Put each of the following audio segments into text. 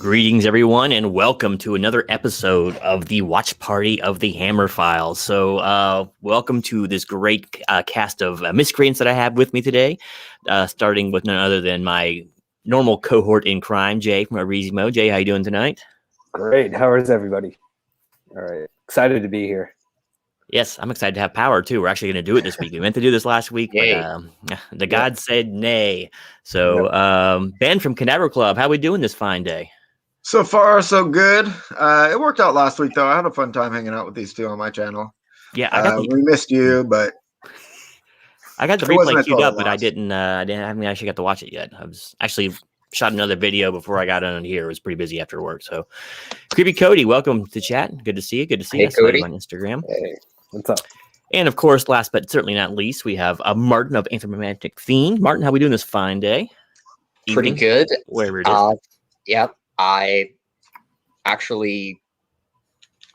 Greetings, everyone, and welcome to another episode of the Watch Party of the Hammer Files. So, welcome to this great cast of miscreants that I have with me today, starting with none other than my normal cohort in crime, Jay from OverEasy Mode. Jay, how you doing tonight? Great. How is everybody? All right. Excited to be here. Yes, I'm excited to have power, too. We're actually going to do it this week. We meant to do this last week, but the gods said nay. So, Ben from Cadaver Club, how are we doing this fine day? So far, so good. It worked out last week, though. I had a fun time hanging out with these two on my channel. Yeah, we missed you, but I got the replay queued up, but I haven't actually got to watch it yet. I was actually shot another video before I got on here. It was pretty busy after work. So, Creepy Cody, welcome to chat. Good to see you. Good to see you. Cody. On Instagram. Hey, what's up? And of course, last but certainly not least, we have Martin of Anthropomantic Fiend. Martin, how we doing this fine day? Pretty good. Wherever it is. Yep. I actually,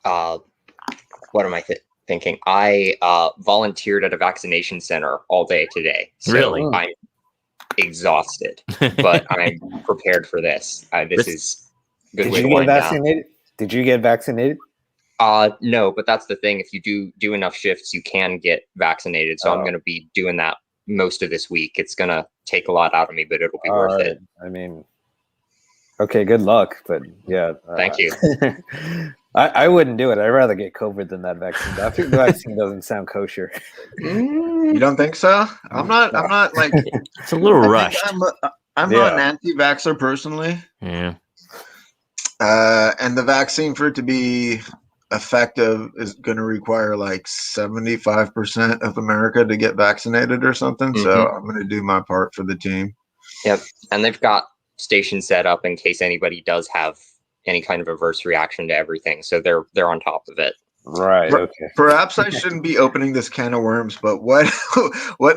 what am I thinking? I volunteered at a vaccination center all day today. So really? I'm exhausted, but I'm prepared for this. This is good. Did you get vaccinated? Did you get vaccinated? No, but that's the thing. If you do enough shifts, you can get vaccinated. So I'm going to be doing that most of this week. It's going to take a lot out of me, but it'll be worth it. I mean, okay, good luck. But yeah. Thank you. I wouldn't do it. I'd rather get COVID than that vaccine. That vaccine doesn't sound kosher. You don't think so? I'm not like it's a little rushed. I'm not an anti-vaxxer personally. Yeah. And the vaccine, for it to be effective, is going to require like 75% of America to get vaccinated or something. Mm-hmm. So I'm going to do my part for the team. Yep. And they've got stations set up in case anybody does have any kind of adverse reaction to everything. So they're on top of it. Right. Okay. Perhaps I shouldn't be opening this can of worms, but what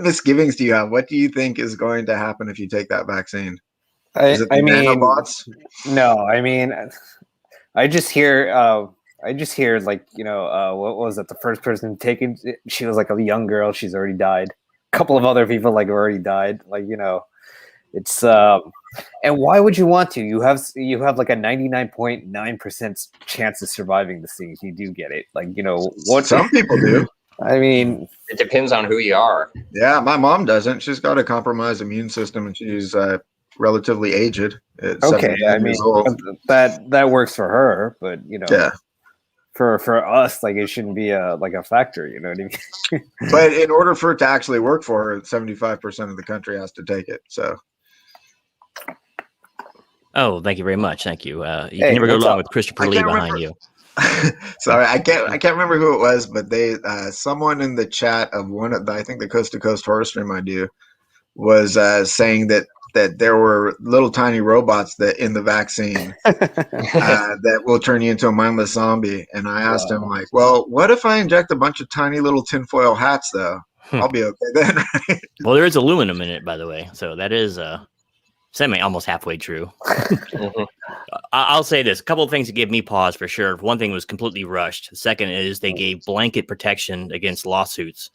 misgivings do you have? What do you think is going to happen if you take that vaccine? I mean, I just hear like, what was it? The first person taken, she was like a young girl. She's already died. A couple of other people like already died. Like, it's and why would you want to? You have like a 99.9% chance of surviving this thing if you do get it. Like, what some people do. I mean, it depends on who you are. Yeah, my mom doesn't. She's got a compromised immune system, and she's relatively aged. Okay, I mean that works for her, but yeah. For us, like, it shouldn't be a factor, you know what I mean? But in order for it to actually work for her, 75% of the country has to take it. So. Oh, thank you very much. Thank you. You can never go wrong with Christopher Lee behind you. Sorry, I can't remember who it was, but they someone in the chat of one of I think the Coast to Coast horror stream I do was saying that there were little tiny robots that in the vaccine that will turn you into a mindless zombie. And I asked him, like, well, what if I inject a bunch of tiny little tinfoil hats, though? I'll be okay then, right? Well, there is aluminum in it, by the way. So that is almost halfway true. I'll say this. A couple of things that give me pause for sure. One thing was completely rushed. The second is they gave blanket protection against lawsuits.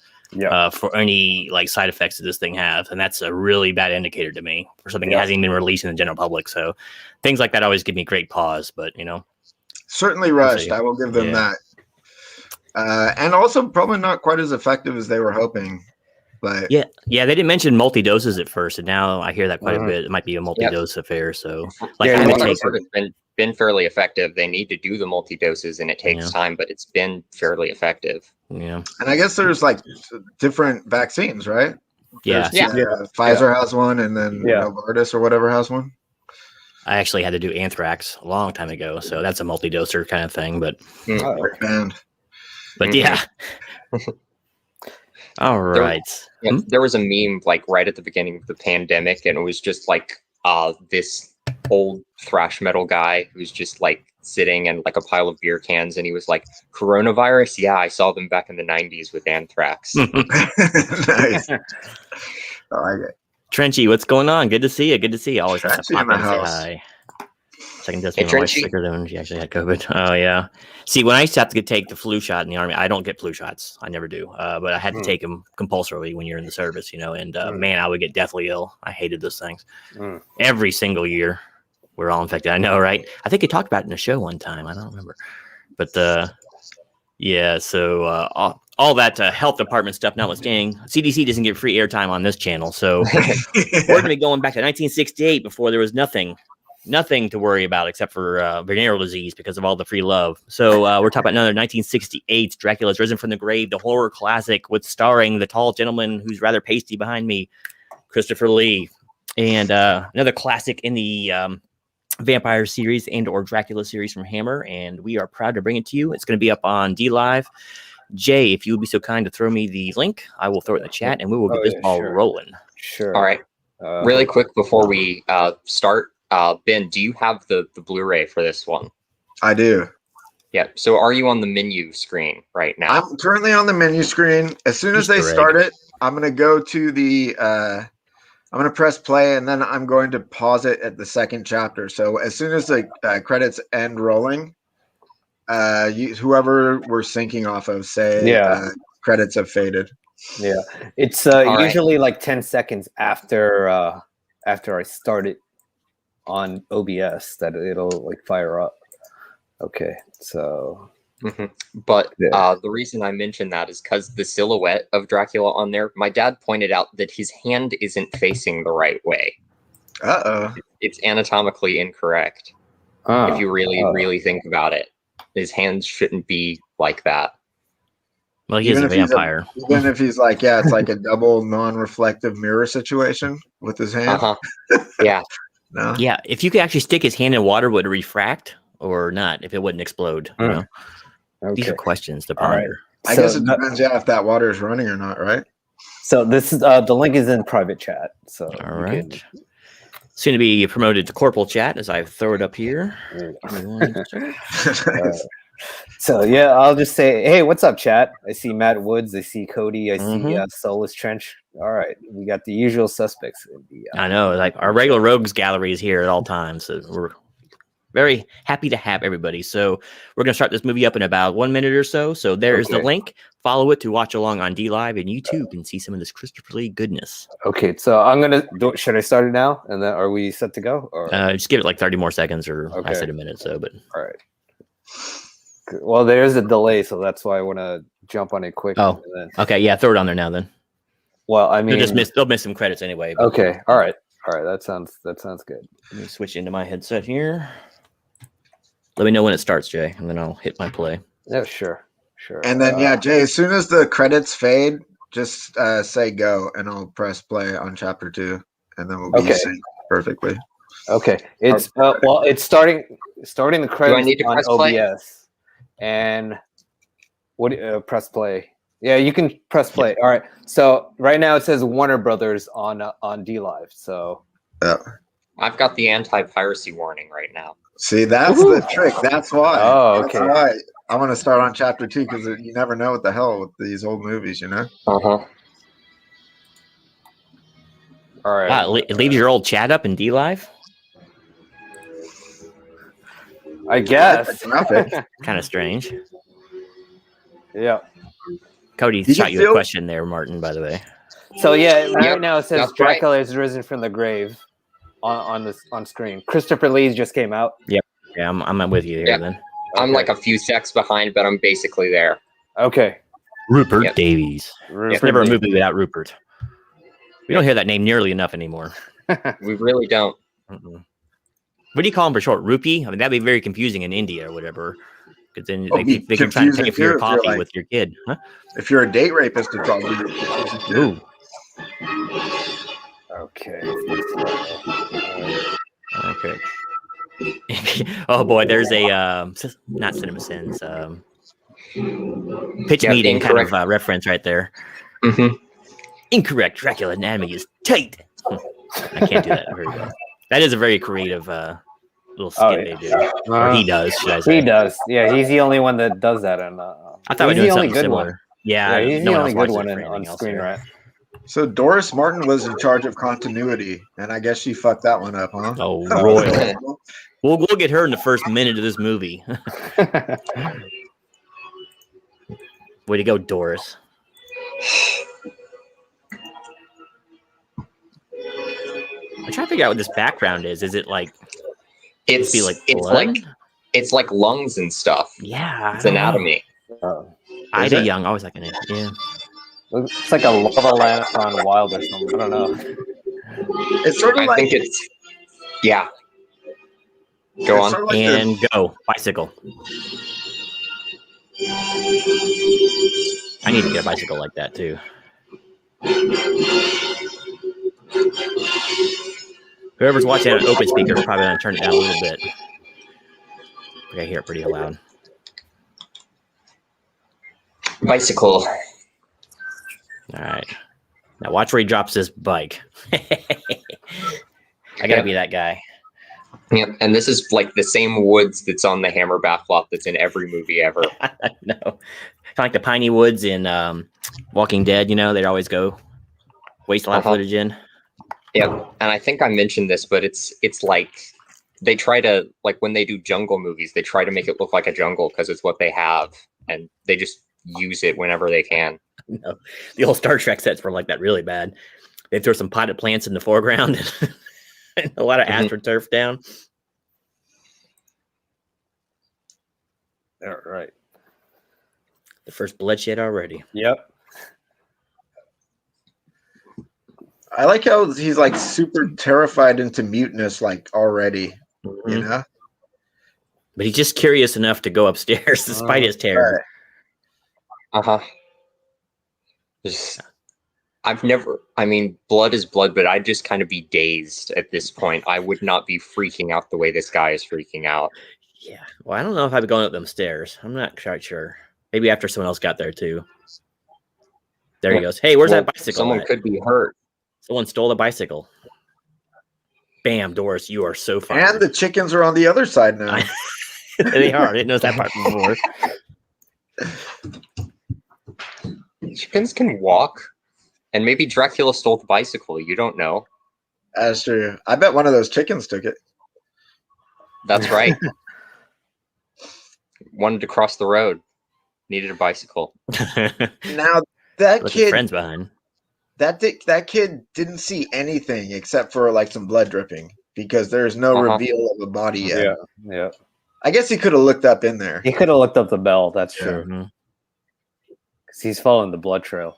For any like side effects that this thing has, and that's a really bad indicator to me for something that hasn't even been released in the general public. So things like that always give me great pause, but certainly rushed. I will give them that. And also probably not quite as effective as they were hoping. But yeah, they didn't mention multi doses at first, and now I hear that quite a bit. It might be a multi-dose affair. So it's been fairly effective. They need to do the multi doses, and it takes time, but it's been fairly effective. Yeah, and I guess there's like different vaccines, right? Yeah. Pfizer has one, and then Novartis or whatever has one. I actually had to do anthrax a long time ago, so that's a multi-doser kind of thing. But yeah. All right. There was a meme like right at the beginning of the pandemic, and it was just like this old thrash metal guy who's just like sitting in like a pile of beer cans, and he was like, coronavirus? Yeah, I saw them back in the 90s with anthrax. Nice. I like it. Trenchy, what's going on? Good to see you. Good to see you. Always have to pop in and say hi. Second test, my wife's sicker than when she actually had COVID. Oh, yeah. See, when I used to have to take the flu shot in the Army, I don't get flu shots. I never do. But I had to take them compulsorily when you're in the service, and man, I would get deathly ill. I hated those things every single year. We're all infected. I know, right? I think he talked about it in a show one time. I don't remember. But yeah, so all that health department stuff notwithstanding, CDC doesn't get free airtime on this channel. So we're going to be going back to 1968 before there was nothing to worry about except for venereal disease because of all the free love. So we're talking about another 1968 Dracula's Risen from the Grave, the horror classic with starring the tall gentleman who's rather pasty behind me, Christopher Lee. And another classic in the vampire series and or Dracula series from Hammer, and we are proud to bring it to you. It's going to be up on DLive. Jay, if you would be so kind to throw me the link, I will throw it in the chat, and we will get this ball rolling. Sure. All right. Really quick before we start, Ben, do you have the Blu-ray for this one? I do. Yeah. So are you on the menu screen right now? I'm currently on the menu screen. As soon as they start it, I'm going to go to the I'm going to press play, and then I'm going to pause it at the second chapter. So as soon as the credits end rolling, whoever we're syncing off of, say, credits have faded. Yeah, it's usually like 10 seconds after I start it on OBS that it'll like fire up. Okay, so. But the reason I mentioned that is because the silhouette of Dracula on there, my dad pointed out that his hand isn't facing the right way. It's anatomically incorrect. If you really think about it, his hands shouldn't be like that. Well, he is a vampire. Even if he's like, it's like a double non-reflective mirror situation with his hand. Yeah. No. Yeah, if you could actually stick his hand in water, would it refract or not? If it wouldn't explode, you know? Okay. These are questions to ponder. I guess it depends, if that water is running or not, right? So this is the link is in private chat. So all right. Soon to be promoted to corporal chat as I throw it up here. So yeah, I'll just say, hey, what's up, chat? I see Matt Woods, I see Cody, I see Soulless Trench. All right, we got the usual suspects. I know, like our regular rogues gallery is here at all times, so we're very happy to have everybody. So we're going to start this movie up in about 1 minute or so. So there's the link. Follow it to watch along on DLive, and you too can see some of this Christopher Lee goodness. Okay, so I'm going to should I start it now? And then are we set to go? Or? Just give it like 30 more seconds, or I said a minute. So, but all right. Well, there's a delay, so that's why I want to jump on it quick. Oh, okay. Yeah, throw it on there now then. Well, I mean, they'll miss some credits anyway. But, okay. All right. That sounds good. Let me switch into my headset here. Let me know when it starts, Jay, and then I'll hit my play. Yeah, sure. And then, Jay, as soon as the credits fade, just say go, and I'll press play on chapter 2, and then we'll be synced perfectly. Okay. It's it's starting the credits. Do I need to on press OBS, play? And press play. Yeah, you can press play. All right. So right now it says Warner Brothers on DLive. So I've got the anti-piracy warning right now. See, that's the trick. That's why. Oh, okay. That's why I want to start on chapter 2 because you never know what the hell with these old movies, you know? All right. Wow, it leaves your old chat up in DLive? I guess. Kind of strange. Yeah. Cody shot you a question there, Martin, by the way. So right now it says Dracula is risen from the grave on screen. Christopher Lee just came out. Yep. Yeah, I'm with you here then. Okay. I'm like a few secs behind, but I'm basically there. Okay. Rupert Davies. Rupert Never a movie without Rupert. We don't hear that name nearly enough anymore. We really don't. What do you call him for short? Rupee? I mean, that'd be very confusing in India or whatever. Because then they can try to pay for your coffee with your kid. Huh? If you're a date rapist, it's probably Ooh. Okay. Okay. Oh boy, there's a not Cinema Sins, pitch meeting kind of reference right there. Incorrect. Dracula anatomy is tight. I can't do that very well. That is a very creative little skit they do. Or he does, should I say. He does. Yeah, he's the only one that does that. And I thought we were doing something similar. Yeah, he's the only good one on Screen Rant. So Doris Martin was in charge of continuity, and I guess she fucked that one up, huh? Oh, royal. We'll get her in the first minute of this movie. Way to go, Doris. I'm trying to figure out what this background is. Is it like It's be like it's blood? like it's like lungs and stuff. Yeah, It's anatomy. Ida it? Young, always like a name. Yeah. It's like a lava lamp on wild or something. I don't know. It's sort of I like think it's yeah. Go it's on. sort of like And go bicycle. I need to get a bicycle like that too. Whoever's watching on an open speaker is probably going to turn it down a little bit. I hear it pretty loud. Bicycle. All right. Now watch where he drops this bike. I got to be that guy. Yeah, and this is like the same woods that's on the hammer bath lot that's in every movie ever. No. Kind of like the piney woods in Walking Dead, you know, they'd always go waste a lot of footage in. Yeah, and I think I mentioned this, but it's like they try to, like when they do jungle movies, they try to make it look like a jungle because it's what they have, and they just use it whenever they can. No. The old Star Trek sets were like that really bad. They throw some potted plants in the foreground and a lot of astroturf down. All right. The first bloodshed already. Yep. I like how he's like super terrified into muteness like already, you know? But he's just curious enough to go upstairs despite his terror. I've never, I mean, blood is blood, but I'd just kind of be dazed at this point. I would not be freaking out the way this guy is freaking out. Yeah. Well, I don't know if I'd be going up them stairs. I'm not quite sure. Maybe after someone else got there too. There he goes. Hey, where's that bicycle? Someone could be hurt. Someone stole the bicycle. Bam, Doris, you are so fine. And the chickens are on the other side now. They are. I didn't know that part before. Chickens can walk. And maybe Dracula stole the bicycle. You don't know. That's true. I bet one of those chickens took it. That's right. Wanted to cross the road. Needed a bicycle. Now that Left his kid, friends behind. that kid didn't see anything except for like some blood dripping because there's no reveal of a body yet. Yeah. Yeah. I guess he could have looked up in there. He could have looked up the bell. That's Yeah. true. Mhm. Because he's following the blood trail.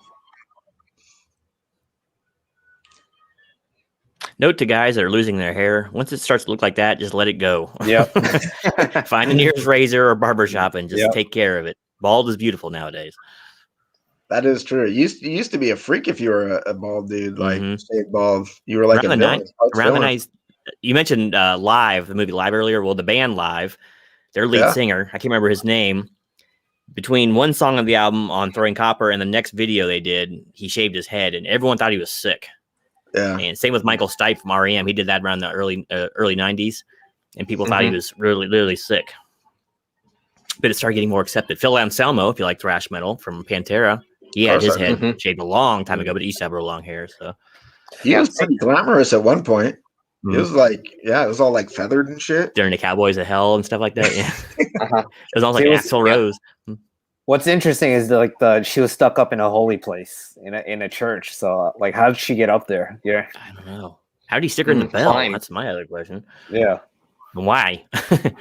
Note to guys that are losing their hair. Once it starts to look like that, just let it go. Yep. Find the nearest razor or barbershop and just Yep. take care of it. Bald is beautiful nowadays. That is true. You used to be a freak if you were a bald dude, like Mhm. shaved bald. You were like Around a the villain. Around the night, you mentioned Live, the movie Live earlier. Well, the band Live, their lead singer, I can't remember his name. Between one song of the album on Throwing Copper and the next video they did, he shaved his head, and everyone thought he was sick. Yeah. And same with Michael Stipe from REM. He did that around the early 90s, and people thought he was really sick. But it started getting more accepted. Phil Anselmo, if you like thrash metal from Pantera, he had his head shaved a long time ago, but he used to have real long hair. So He was pretty glamorous at one point. It was like, it was all like feathered and shit. during the Cowboys of Hell and stuff like that. Yeah. It was almost See, like Axl Rose. What's interesting is that she was stuck up in a holy place in a church. So like, how did she get up there? Yeah. I don't know. How did he stick her in the bell? Climb. That's my other question. Yeah. And why?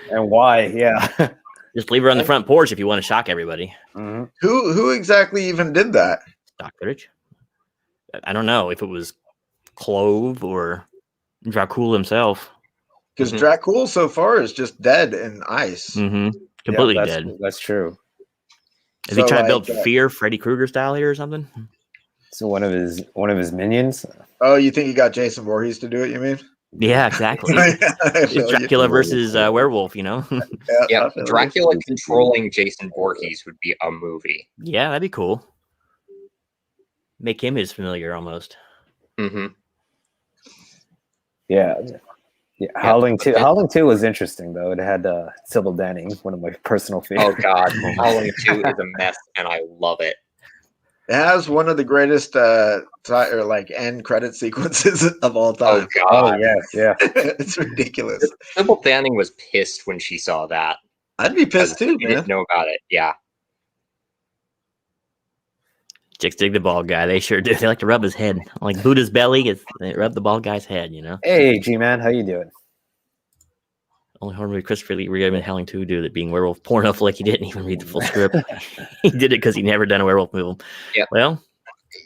And why? Yeah. Just leave her on the front porch if you want to shock everybody. Mm-hmm. Who exactly even did that? Stock footage. I don't know if it was Clove or Dracula himself. Because Dracula so far is just dead in ice. Completely dead. That's true. Is he trying to build fear, Freddy Krueger style here or something? So one of his minions. Oh, you think he got Jason Voorhees to do it? You mean? Yeah, exactly. It's Dracula versus werewolf, you know? Yeah, Dracula controlling Jason Voorhees would be a movie. Yeah, that'd be cool. Make him his familiar almost. Yeah. Howling 2 was interesting though. It had Sybil Danning, one of my personal favorites. Oh god, Howling 2 is a mess, and I love it. It has one of the greatest end credit sequences of all time. Oh god, yeah. It's ridiculous. Sybil Danning was pissed when she saw that. I'd be pissed too, She man. didn't know about it. Yeah. Chicks dig the bald guy. They sure do. They like to rub his head. Like Buddha's belly, they rub the bald guy's head, you know? Hey, G-Man, how you doing? Only horror movie Christopher Lee re-edited Howling 2 do that being werewolf porno like he didn't even read the full script. He did it because he never done a werewolf movie. Yeah. Well,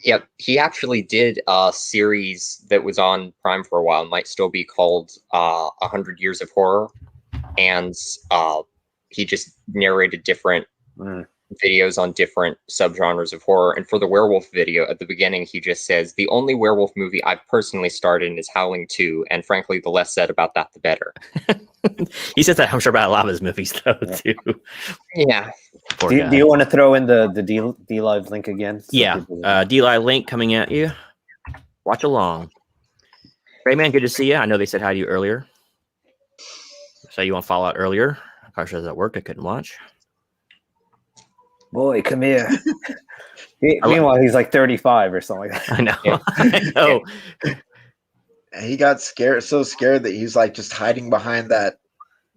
yep. He actually did a series that was on Prime for a while, might still be called 100 Years of Horror. And he just narrated different videos on different subgenres of horror. And for the werewolf video at the beginning, he just says, the only werewolf movie I've personally starred in is Howling 2. And frankly, the less said about that, the better. He says that, I'm sure, about a lot of his movies, though, too. Yeah. Do you want to throw in the D-Live link again? So D-Live link coming at you. Watch along. Rayman, good to see you. I know they said hi to you earlier. So you on Fallout earlier. Car shows at work I couldn't watch. Boy, come here. Meanwhile, he's like 35 or something like that. I know. Yeah. I know. He got scared, so scared that he's like just hiding behind that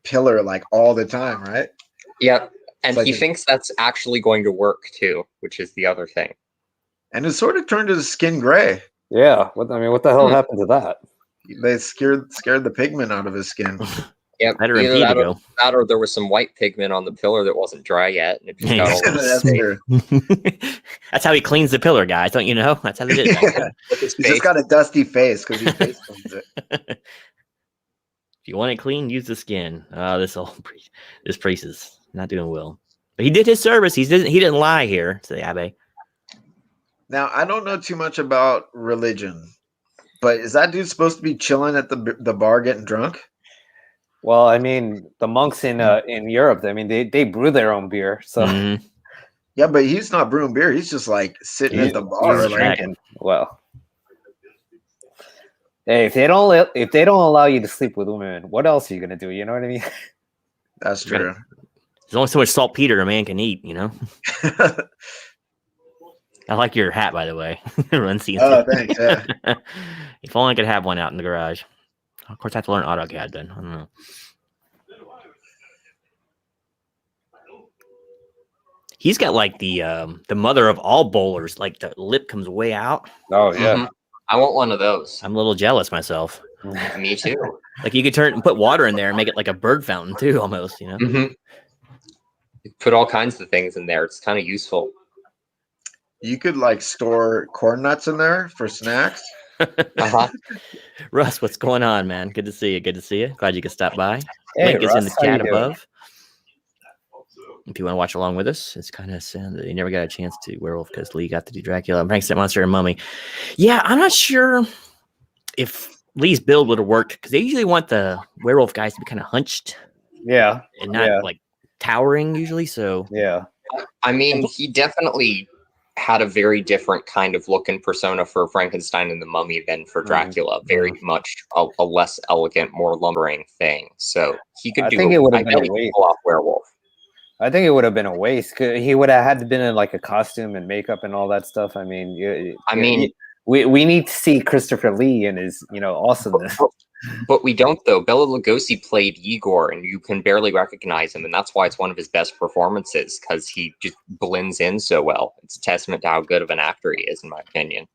pillar like all the time, right? Yep. And Like he thinks that's actually going to work too, which is the other thing. And it sort of turned his skin gray. Yeah. What the hell happened to that? They scared the pigment out of his skin. Yep. Better Either in that or there was some white pigment on the pillar that wasn't dry yet. And it just got all over That's the true. That's how he cleans the pillar, guys. Don't you know? That's how they did it. Yeah. with his He's face. just got a dusty face because he face cleans it. If you want it clean, use the skin. This priest is not doing well. But he did his service. He didn't lie here to the Abbey. Now, I don't know too much about religion, but is that dude supposed to be chilling at the bar getting drunk? Well, I mean, the monks in Europe, I mean, they brew their own beer. So Yeah, but he's not brewing beer. He's just like sitting at the bar. he's Like, drinking. Well, hey, if they don't allow you to sleep with women, what else are you gonna do? You know what I mean? that's true. There's only so much saltpeter a man can eat, you know? I like your hat, by the way. Run CNC. Oh, thanks. Yeah. If only I could have one out in the garage. Of course, I have to learn AutoCAD then. I don't know. He's got like the mother of all bowlers. Like the lip comes way out. Oh yeah. Mhm. I want one of those. I'm a little jealous myself. Me too. Like you could put water in there and make it like a bird fountain too, almost. You know. Mm-hmm. Put all kinds of things in there. It's kind of useful. You could like store corn nuts in there for snacks. Uh-huh. Russ, what's going on, man? Good to see you. Good to see you. Glad you could stop by. Hey, Link is in Russ, the how you chat doing? above. If you want to watch along with us, it's kind of sad that he never got a chance to werewolf because Lee got to do Dracula, Frankenstein Monster, and Mummy. Yeah, I'm not sure if Lee's build would have worked because they usually want the werewolf guys to be kind of hunched Yeah. and not like towering usually. So Yeah. I mean, he definitely had a very different kind of look and persona for Frankenstein and the Mummy than for Dracula. Very much a less elegant, more lumbering thing. So he could do. I think it would have been bet a he could waste. pull off werewolf. I think it would have been a waste. 'Cause he would have had to been in like a costume and makeup and all that stuff. I mean, we need to see Christopher Lee and his awesomeness. But we don't, though. Bela Lugosi played Igor, and you can barely recognize him, and that's why it's one of his best performances, because he just blends in so well. It's a testament to how good of an actor he is, in my opinion.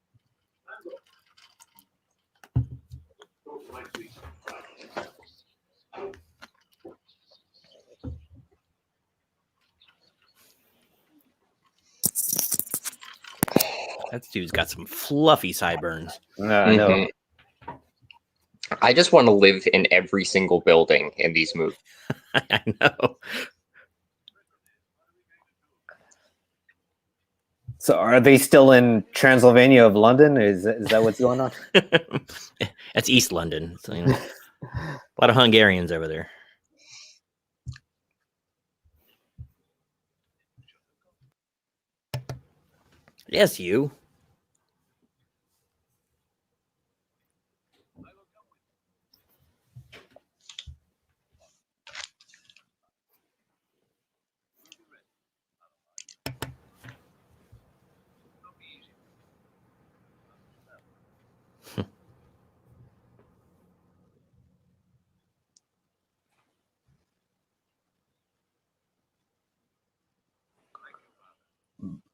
that dude's got some fluffy sideburns. I know. Mhm. I just want to live in every single building in these movies. I know. So are they still in Transylvania of London? Is that what's going on? That's East London. So, a lot of Hungarians over there. Yes, you.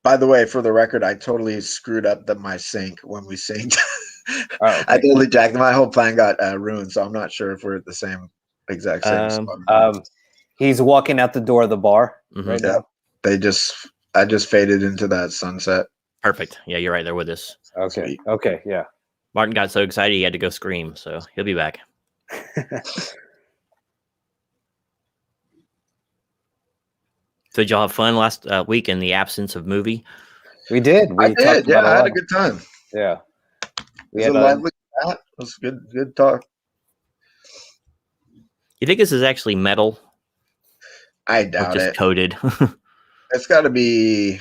By the way, for the record, I totally screwed up my sync when we synced. Oh, okay. I totally jacked my whole plan got ruined, so I'm not sure if we're at the same exact same spot. He's walking out the door of the bar right Yeah. now. I just faded into that sunset. Perfect. Yeah, you're right there with us. Okay. Sweet. Okay. Yeah. Martin got so excited he had to go scream, so he'll be back. So did y'all have fun last week in the absence of movie? We did. I did. Yeah, I had a good time. Yeah. We had a lively chat. It was good talk. You think this is actually metal? I Or doubt just it. coated? It's got to be.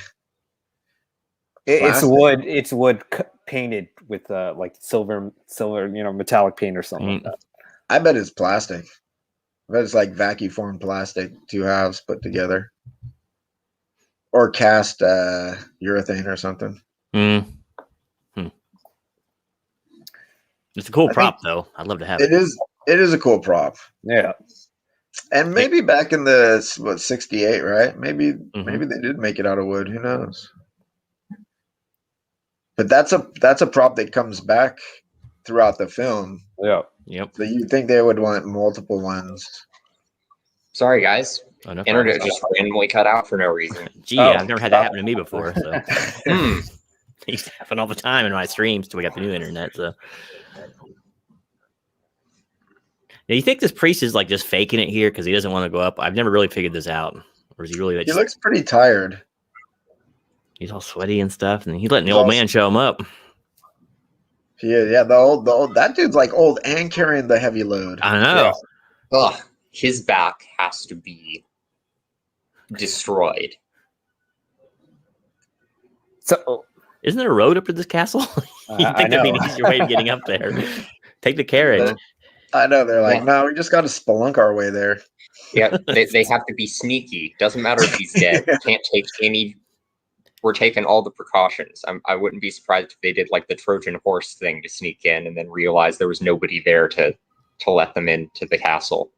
It's plastic. wood. It's wood painted with like silver, metallic paint or something like that. I bet it's plastic. I bet it's like vacuum formed plastic, 2 halves put together, or cast urethane or something. It's a cool prop, though. I'd love to have it. It is a cool prop. Yeah. And maybe back in the 68, right? Maybe they did make it out of wood. Who knows? But that's a prop that comes back throughout the film. Yeah. Yep. So you'd think they would want multiple ones. Sorry, guys. Oh, no Internet just randomly cut out for no reason. Gee, I've never had that happen to me before. So Hmm. it used to happen all the time in my streams till we got the new internet. So now, you think this priest is like just faking it here because he doesn't want to go up? I've never really figured this out. Or is he really? He looks pretty tired. He's all sweaty and stuff, and he's letting the old man show him up. Yeah. The old that dude's like old and carrying the heavy load. I know. Yeah. Ugh, his back has to be destroyed. So Isn't there a road up to this castle? You think there'd be an easier way of getting up there? Take the carriage. I know. They're like, no, we just got to spelunk our way there. Yeah, they have to be sneaky. Doesn't matter if he's dead. Can't take any. We're taking all the precautions. I wouldn't be surprised if they did like the Trojan horse thing to sneak in and then realize there was nobody there to let them into the castle.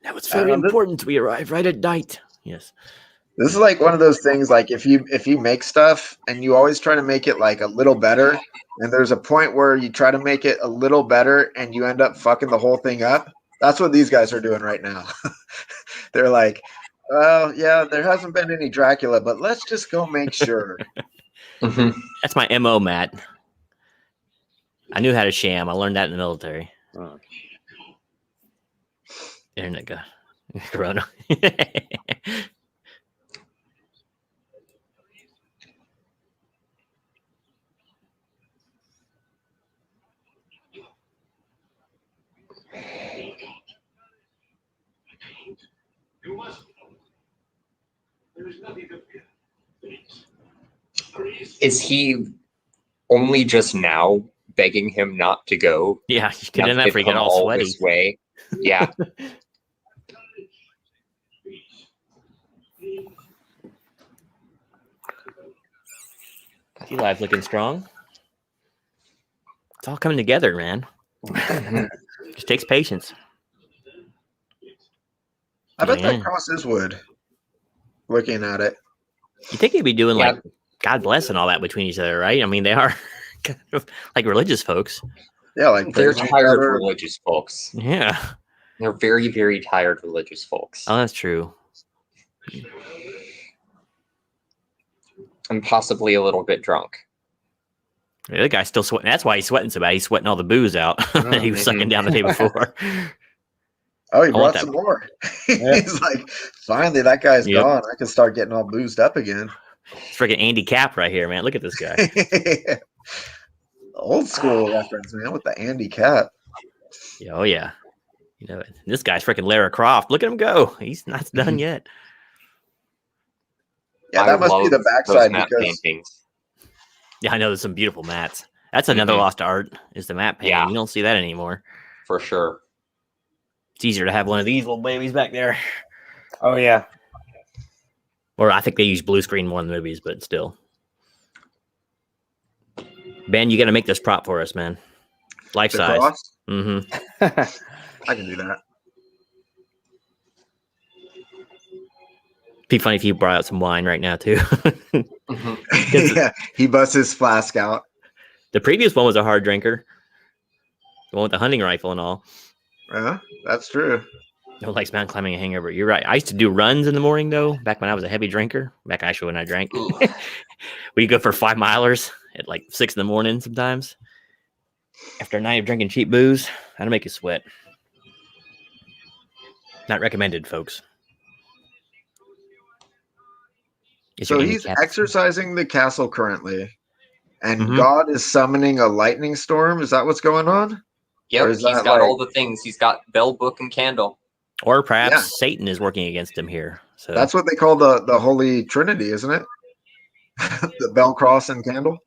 That was very important. We arrived right at night. Yes. This is like one of those things. Like if you make stuff and you always try to make it like a little better, and there's a point where you try to make it a little better and you end up fucking the whole thing up. That's what these guys are doing right now. They're like, well, yeah, there hasn't been any Dracula, but let's just go make sure. That's my MO, Matt. I knew how to sham. I learned that in the military. Oh. Internet guy. Corona. Is he only just now begging him not to go? Yeah, you get in that for you get all sweaty. This way. Yeah. T-Live's looking strong. It's all coming together, man. Just takes patience. I bet that cross is wood. Looking at it. You think they'd be doing like God bless and all that between each other, right? I mean, they are kind of like religious folks. Yeah, like they're tired religious folks. Yeah. They're very, very tired religious folks. Oh, that's true. And possibly a little bit drunk. Yeah, the guy's still sweating. That's why he's sweating so bad. He's sweating all the booze out that he was sucking down the day before. Oh, he brought some more. He's like, finally, that guy's gone. I can start getting all boozed up again. It's freaking Andy Cap right here, man. Look at this guy. Old school reference, man, with the Andy Cap. Yeah, oh, yeah. You know, this guy's freaking Lara Croft. Look at him go. He's not done yet. Yeah, that must be the backside because paintings. Yeah, I know there's some beautiful mats. That's another lost art is the mat painting. Yeah. You don't see that anymore. For sure. It's easier to have one of these little babies back there. Oh, yeah. Or I think they use blue screen more in the movies, but still. Ben, you got to make this prop for us, man. Life size. Mm-hmm. I can do that. Be funny if you brought out some wine right now, too. Yeah, he busts his flask out. The previous one was a hard drinker. The one with the hunting rifle and all. Yeah, that's true. No likes mountain climbing a hangover. You're right. I used to do runs in the morning though. Back when I was a heavy drinker. Back actually when I drank, we'd go for 5 milers at like 6 in the morning sometimes. After a night of drinking cheap booze, that'll make you sweat. Not recommended, folks. So he's exercising the castle currently, and Mhm. God is summoning a lightning storm. Is that what's going on? Yep, Or he's is that got like- all the things. He's got bell, book, and candle. Or perhaps Yeah. Satan is working against him here. So That's what they call the Holy Trinity, isn't it? The bell, cross, and candle.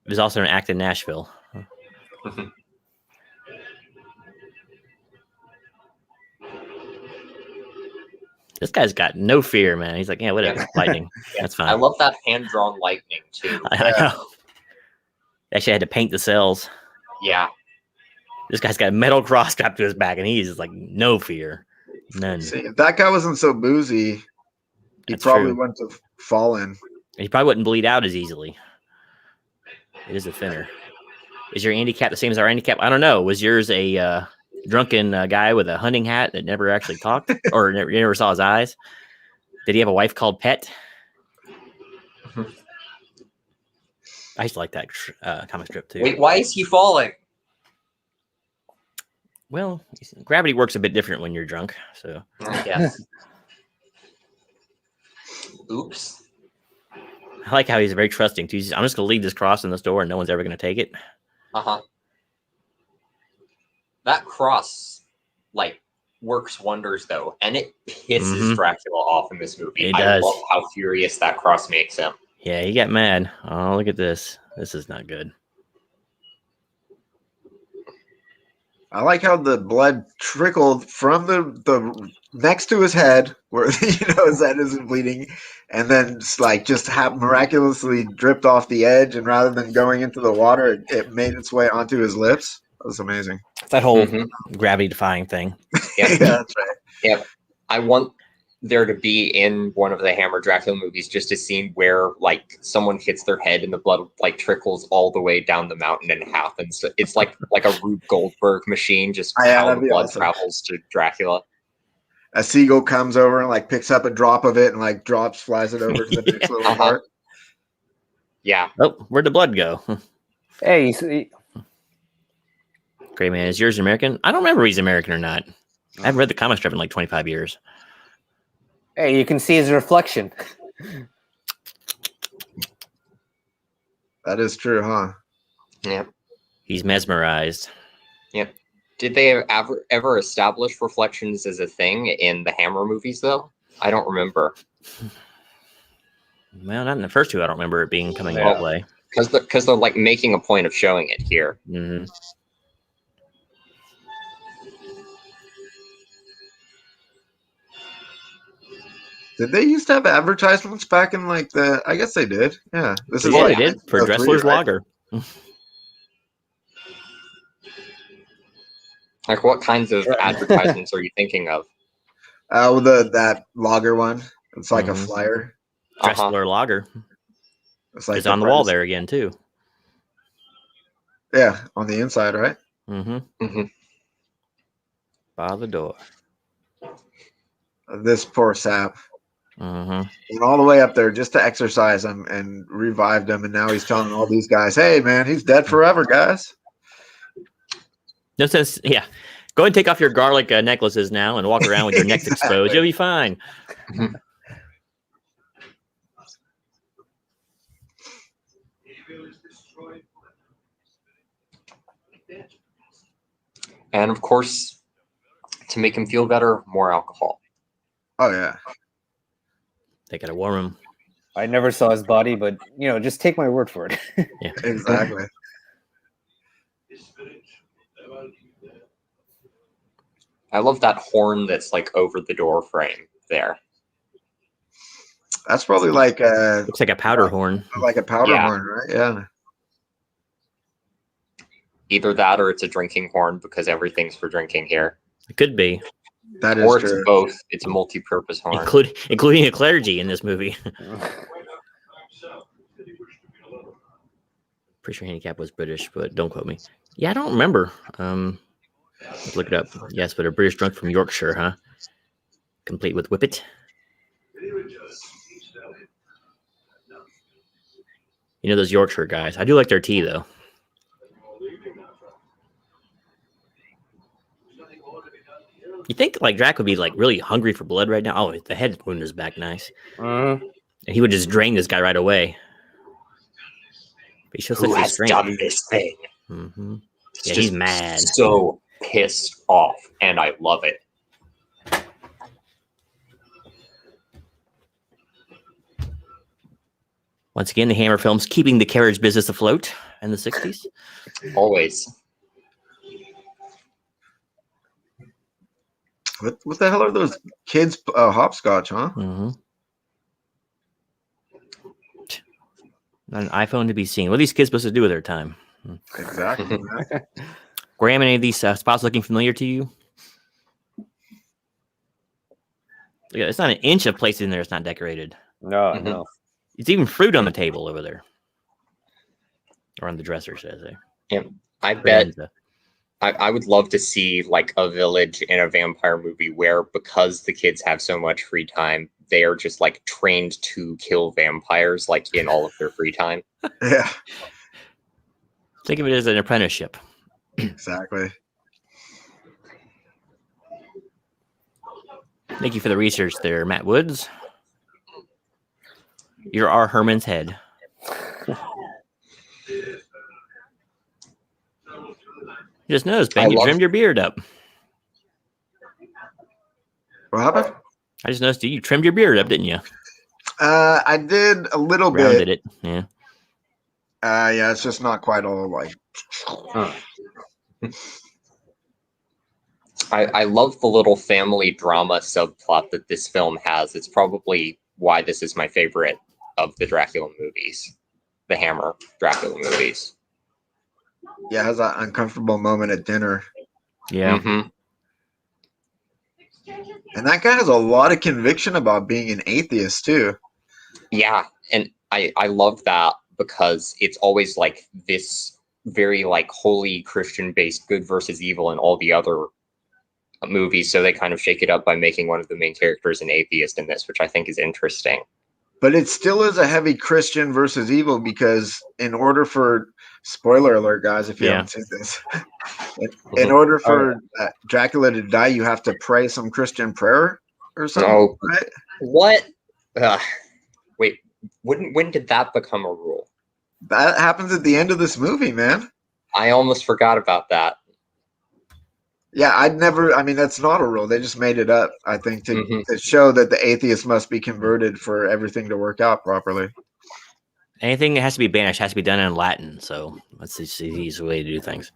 there's also an act in Nashville. This guy's got no fear, man. He's like, yeah, whatever, lightning. That's fine. I love that hand-drawn lightning too. I know. Actually, I had to paint the cells. Yeah. This guy's got a metal cross strapped to his back, and he's just like no fear, none. See, if that guy wasn't so boozy, he That's probably true. wouldn't have fallen. He probably wouldn't bleed out as easily. It is a thinner. Is your handicap the same as our handicap? I don't know. Was yours a drunken guy with a hunting hat that never actually talked, or you never saw his eyes? Did he have a wife called Pet? I used to like that comic strip too. Wait, why is he falling? Well, gravity works a bit different when you're drunk. So Yes. Oops. I like how he's very trusting too. I'm just going to leave this cross in this door, and no one's ever going to take it. That cross, like, works wonders though, and it pisses Mhm. Dracula off in this movie. It I does. love how furious that cross makes him. Yeah, he got mad. Oh, look at this. This is not good. I like how the blood trickled from the next to his head, where his head isn't bleeding, and then just miraculously dripped off the edge. And rather than going into the water, it made its way onto his lips. That was amazing. That whole Mhm. gravity-defying thing. Yep. Yeah, that's right. Yep. I want there to be in one of the Hammer Dracula movies just a scene where like someone hits their head and the blood like trickles all the way down the mountain and happens. It's like a Rube Goldberg machine, just Yeah, how that'd the be blood awesome. travels to Dracula. A seagull comes over and picks up a drop of it and flies it over to the next little part. Yeah. Oh, where'd the blood go? Hey, you see, Great, man. Is yours American? I don't remember if he's American or not. I haven't read the comic strip in like 25 years. hey, you can see his reflection. That is true, huh? Yeah. He's mesmerized. Did they ever establish reflections as a thing in the Hammer movies though? I don't remember. Well, not in the first two. I don't remember it being coming Yeah. into play. Because they're like making a point of showing it here. Mm-hmm. Did they used to have advertisements back in the? I guess they did. Yeah, this is Yeah, like they did for 03, Dressler's right? Lager. Like what kinds of advertisements are you thinking of? That lager one. It's like a Mhm. flyer. Dressler Lager. It's like It's on the wall price. there again too. Yeah, on the inside, right? Mm-hmm. Mm-hmm. By the door. This poor sap Mm-hmm. went all the way up there just to exercise him and revived him, and now he's telling all these guys, "Hey, man, he's dead forever, guys." No sense. Yeah. Go ahead and take off your garlic necklaces now and walk around with your necks exposed. You'll be fine. And of course, to make him feel better, more alcohol. Oh yeah, They gotta warm him. I never saw his body, but just take my word for it. exactly. I love that horn that's like over the door frame there. That's probably like a Looks like a powder horn. powder Yeah. horn, right? Yeah. Either that or it's a drinking horn because everything's for drinking here. It could be, That Or is it's true. both. It's a multi-purpose horn. including a clergy in this movie. Pretty sure handicap was British, but don't quote me. Yeah, I don't remember. Let's look it up. Yes, but a British drunk from Yorkshire, huh? Complete with whippet. You know those Yorkshire guys. I do like their tea, though. You think like Drac would be like really hungry for blood right now? Oh, the head wound is back nice. Mhm. And he would just drain this guy right away. But he shows Who such has restraint. done this thing? Mm-hmm. It's Yeah, just he's mad. so pissed off, and I love it. Once again, the Hammer films keeping the carriage business afloat in the 60s. Always. What the hell are those kids hopscotch, huh? Mm-hmm. Not an iPhone to be seen. What are these kids supposed to do with their time? Exactly. Graham, any of these spots looking familiar to you? Yeah, it's not an inch of place in there. It's not decorated. No, Mhm. no. It's even fruit on the table over there, or on the dresser, should I say? I bet Credenza. I would love to see like a village in a vampire movie where, because the kids have so much free time, they are just like trained to kill vampires like in all of their free time. Yeah, Think of it as an apprenticeship. exactly. Thank you for the research there, Matt Woods. You're R. Herman's head. Just noticed, Ben, you trimmed your beard up. What happened? I just noticed you trimmed your beard up, didn't you? I did a little Rounded bit. it. Yeah. Yeah, it's just not quite all like. I love the little family drama subplot that this film has. It's probably why this is my favorite of the Dracula movies, the Hammer Dracula movies. Yeah, it has that uncomfortable moment at dinner. Yeah. Mm-hmm. And that guy has a lot of conviction about being an atheist too. Yeah, and I love that because it's always like this very like holy Christian based good versus evil in all the other movies, so they kind of shake it up by making one of the main characters an atheist in this, which I think is interesting. But it still is a heavy Christian versus evil because in order for spoiler alert, guys, if you haven't seen this, in order for Dracula to die, you have to pray some Christian prayer or something. Oh, right? what? Wait, when did that become a rule? That happens at the end of this movie, man. I almost forgot about that. Yeah, I mean, that's not a rule. They just made it up, I think, to show that the atheist must be converted for everything to work out properly. Anything that has to be banished has to be done in Latin. So that's the easy way to do things.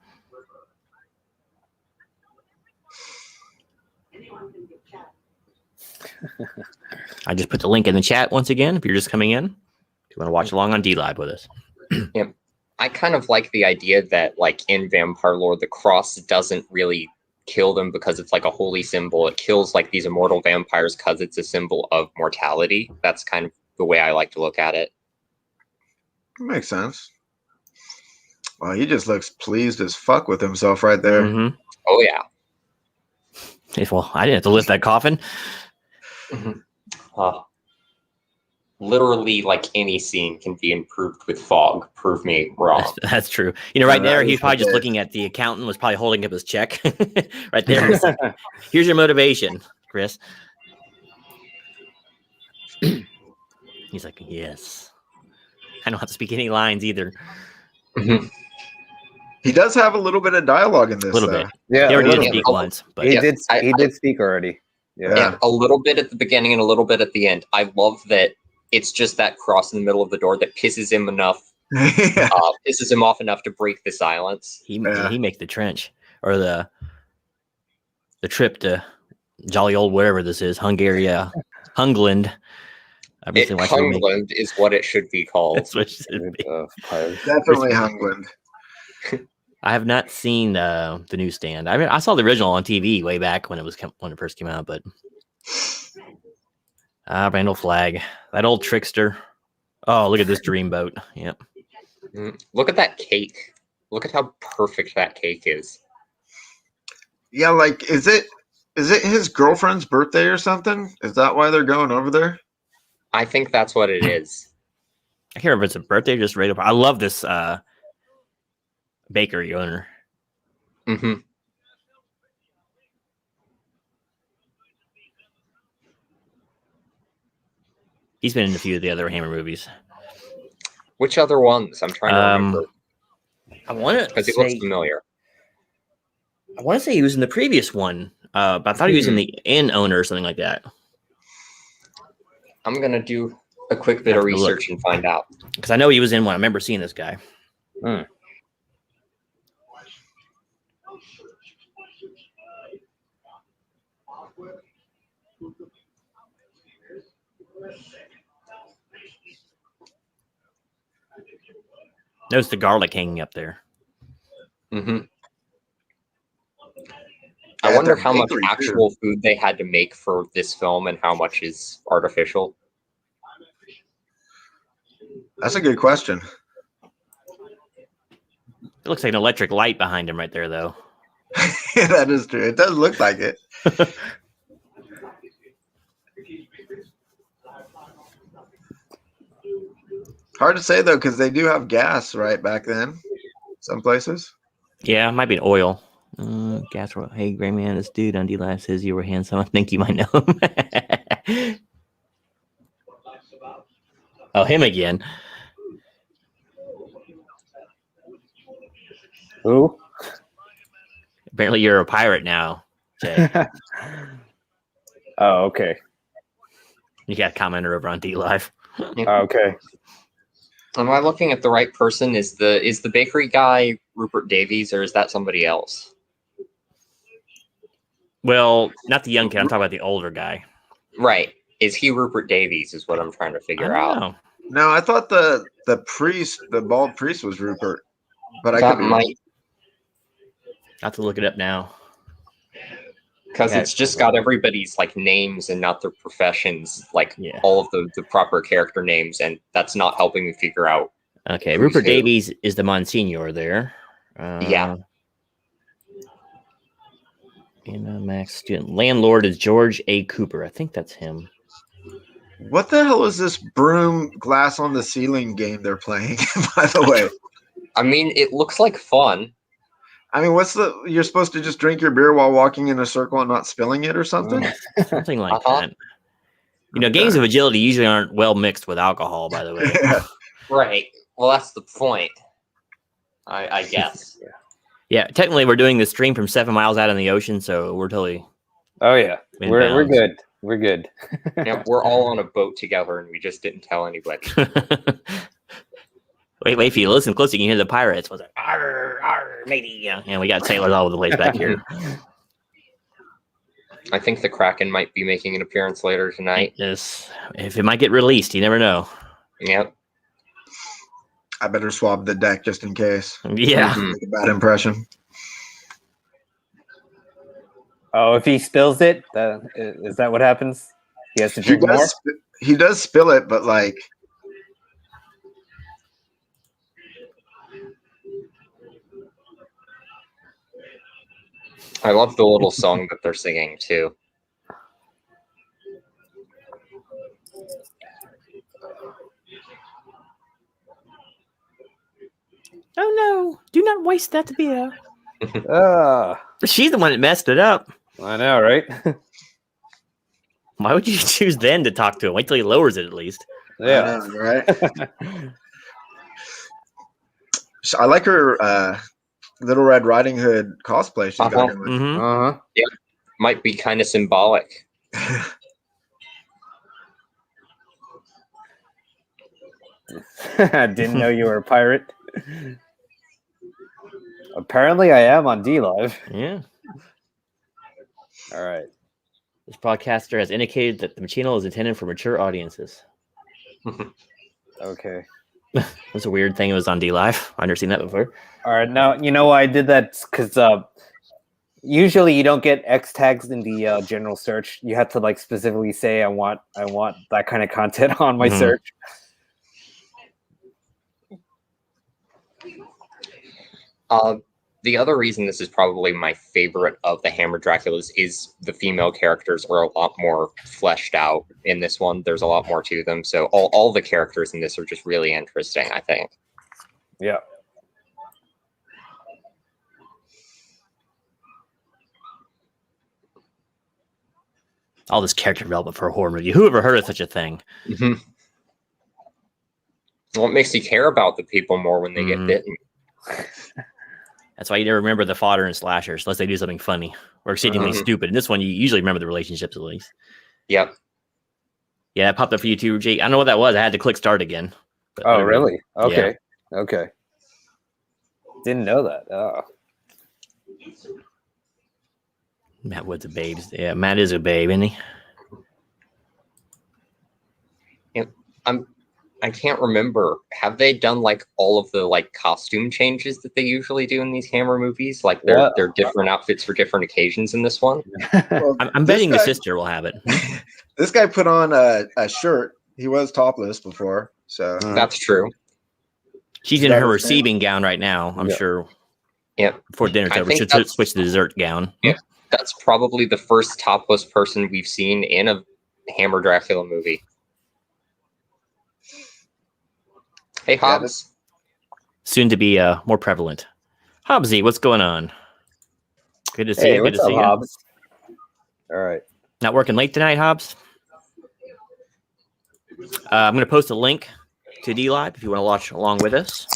I just put the link in the chat once again. If you're just coming in, if you want to watch along on D-Live with us. Yep. I kind of like the idea that, like, in vampire lore, the cross doesn't really kill them because it's like a holy symbol. It kills like these immortal vampires because it's a symbol of mortality. That's kind of the way I like to look at it. Makes sense. Well, he just looks pleased as fuck with himself right there. Mm-hmm. Oh yeah. Well, I didn't have to lift that coffin. Literally, like any scene can be improved with fog. Prove me wrong. That's true. You know, right there, he's probably just looking at the accountant, was probably holding up his check. Right there. Here's your motivation, Chris. He's like, yes. I don't have to speak any lines either. He does have a little bit of dialogue in this. A little bit. Yeah, he already did bit. speak once. But He did speak already. Yeah, a little bit at the beginning and a little bit at the end. I love that it's just that cross in the middle of the door that pisses him off enough to break the silence. He makes the trench or the trip to jolly old wherever this is, Hungland. Hungland is what it should be called. That's what it should be. Definitely Hungland. I have not seen the newsstand. I mean, I saw the original on TV way back when it first came out, but Randall Flagg, that old trickster. Oh, look at this dreamboat. Yep. Look at that cake. Look at how perfect that cake is. Yeah, like is it his girlfriend's birthday or something? Is that why they're going over there? I think that's what it is. I can't remember if it's a birthday or just right up. I love this bakery owner. Mm-hmm. He's been in a few of the other Hammer movies. Which other ones? I'm trying to remember. I want to because he looks familiar. I want to say he was in the previous one, but I thought he was in the inn owner or something like that. I'm gonna do a quick bit of research and find out because I know he was in one. I remember seeing this guy. Notice the garlic hanging up there. Mm-hmm. I wonder how much actual food they had to make for this film and how much is artificial. That's a good question. It looks like an electric light behind him right there, though. Yeah, that is true. It does look like it. Hard to say, though, because they do have gas right back then. Some places. Yeah, it might be an oil. Gas oil. Hey, gray man, this dude on D-Live says you were handsome. I think you might know him. Oh, him again. Who? Apparently you're a pirate now, Jay. Oh, okay. You got a commenter over on D-Live. Okay. Am I looking at the right person? Is the bakery guy Rupert Davies, or is that somebody else? Well, not the young kid. I'm talking about the older guy. Right. Is he Rupert Davies is what I'm trying to figure out. No, I thought the priest, the bald priest was Rupert. But I might have to look it up now. Because it's just got everybody's like names and not their professions, like all of the proper character names, and that's not helping me figure out. Okay, Rupert Davies is the Monsignor there. Yeah. And Max student. Landlord is George A. Cooper. I think that's him. What the hell is this broom glass on the ceiling game they're playing, by the way? I mean, it looks like fun. I mean, you're supposed to just drink your beer while walking in a circle and not spilling it or something? Something like that. You know, games of agility usually aren't well mixed with alcohol, by the way. Yeah. Right. Well, that's the point, I guess. Yeah, technically we're doing the stream from 7 miles out in the ocean, so we're totally... Oh, yeah. We're good. We're good. Yeah, we're all on a boat together, and we just didn't tell anybody. Wait, if you listen close, you can hear the pirates. Was like, arr, arr, matey. Yeah, we got sailors all over the place back here. I think the Kraken might be making an appearance later tonight. Yes, if it might get released, you never know. Yep. I better swab the deck just in case. Yeah. Make a bad impression. Oh, if he spills it, is that what happens? He has to drink more? He does spill it, but like... I love the little song that they're singing, too. Oh, no. Do not waste that beer. She's the one that messed it up. I know, right? Why would you choose then to talk to him? Wait till he lowers it at least. Yeah. I know, right? I like her Little Red Riding Hood cosplay she's got going. Yeah, might be kind of symbolic. Didn't know you were a pirate. Apparently, I am on D-Live. Yeah. All right. This podcaster has indicated that the channel is intended for mature audiences. Okay. That's a weird thing. It was on D-Live. I've never seen that before. All right. Now, you know why I did that? Because usually you don't get X tags in the general search. You have to like specifically say, I want that kind of content on my search. the other reason this is probably my favorite of the Hammer Draculas is the female characters are a lot more fleshed out in this one. There's a lot more to them. So all the characters in this are just really interesting, I think. Yeah. All this character development for a horror movie. Who ever heard of such a thing? Mm-hmm. Well, it makes you care about the people more when they get bitten. That's why you never remember the fodder in slashers unless they do something funny or exceedingly stupid. In this one, you usually remember the relationships at least. Yep. Yeah, that popped up for you too, Jake. I don't know what that was. I had to click start again. Oh, really? Okay. Yeah. Okay. Didn't know that. Oh. Matt Wood's a babe. Yeah, Matt is a babe, isn't he? Yep. I can't remember. Have they done like all of the like costume changes that they usually do in these Hammer movies? Like they're different outfits for different occasions in this one. Well, I'm betting the sister will have it. This guy put on a shirt. He was topless before, so that's true. She's in her receiving gown right now. I'm sure. Yeah. Before dinner's over, she'll switch to the dessert gown. Yeah, that's probably the first topless person we've seen in a Hammer Dracula movie. Hey, Hobbs. Soon to be more prevalent. Hobbsy, what's going on? Good to see you. Good to see you. Hobbs? All right. Not working late tonight, Hobbs? I'm going to post a link to D-Live if you want to watch along with us.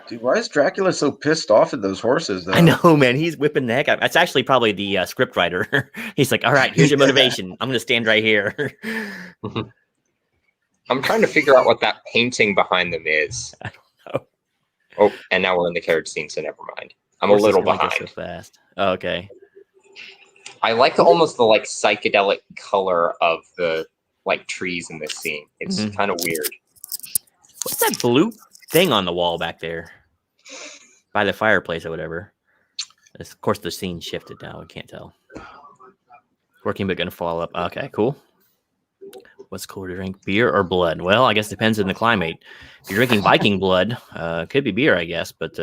Dude, why is Dracula so pissed off at those horses, though? I know, man. He's whipping the heck out. That's actually probably the script writer. He's like, all right, here's your motivation. I'm going to stand right here. I'm trying to figure out what that painting behind them is. I don't know. Oh, and now we're in the carriage scene, so never mind. I'm a little behind. So fast. Oh, okay. I like almost the like psychedelic color of the like trees in this scene. It's kind of weird. What's that blue thing on the wall back there by the fireplace or whatever? Of course, the scene shifted now. I can't tell. Working, but going to fall up. Okay, cool. What's cooler to drink, beer or blood? Well, I guess it depends on the climate. If you're drinking Viking blood, could be beer, I guess. But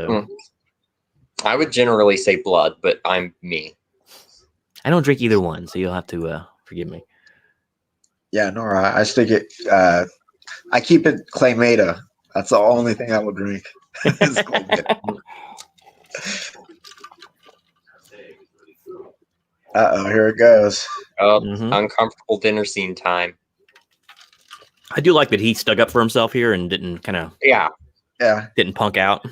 I would generally say blood, but I'm me. I don't drink either one, so you'll have to forgive me. Yeah, Nora, I stick it. I keep it Claymata. That's the only thing I will drink. Uh-oh, here it goes. Uncomfortable dinner scene time. I do like that he stuck up for himself here and didn't kind of didn't punk out.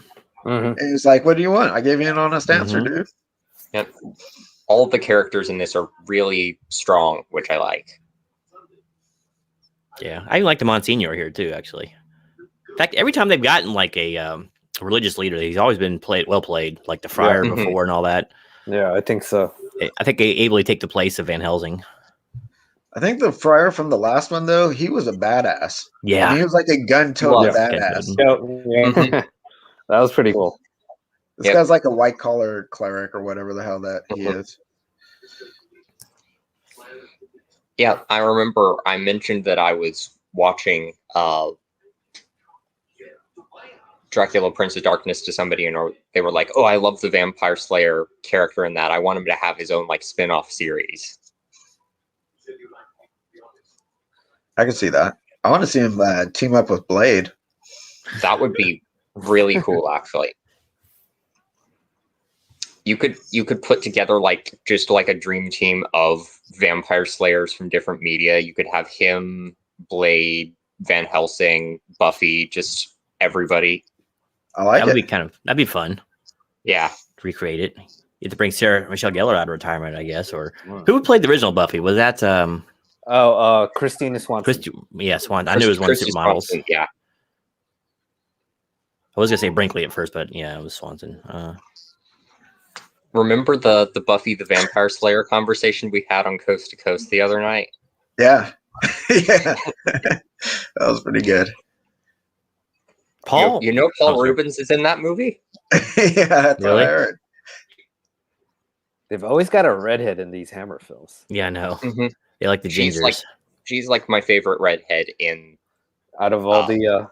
And he's like, "What do you want? I gave you an honest answer, dude." Yep. All of the characters in this are really strong, which I like. Yeah, I like the Monsignor here too. Actually, in fact, every time they've gotten like a religious leader, he's always been well played, like the Friar before and all that. Yeah, I think so. I think they ably take the place of Van Helsing. I think the Friar from the last one, though, he was a badass. Yeah, and he was like a gun-toted badass. That was pretty cool. This guy's like a white-collar cleric or whatever the hell that he is. Yeah, I remember I mentioned that I was watching Dracula Prince of Darkness to somebody, and they were like, "Oh, I love the Vampire Slayer character in that. I want him to have his own like spin-off series." I can see that. I want to see him team up with Blade. That would be really cool, actually. You could put together like just like a dream team of vampire slayers from different media. You could have him, Blade, Van Helsing, Buffy, just everybody. I like that it. Would be that'd be fun. Yeah, to recreate it. You have to bring Sarah Michelle Gellar out of retirement, I guess, or who played the original Buffy? Was that Christina Swanson? Swanson. I knew it was one of the supermodels. Swanson, yeah, I was gonna say Brinkley at first, but yeah, it was Swanson. Remember the Buffy the Vampire Slayer conversation we had on Coast to Coast the other night? Yeah. Yeah. That was pretty good. Paul, you know Paul Rubens is in that movie? Yeah, that's what I heard. They've always got a redhead in these Hammer films. Yeah, I know. They like the gingers. She's like my favorite redhead in out of all the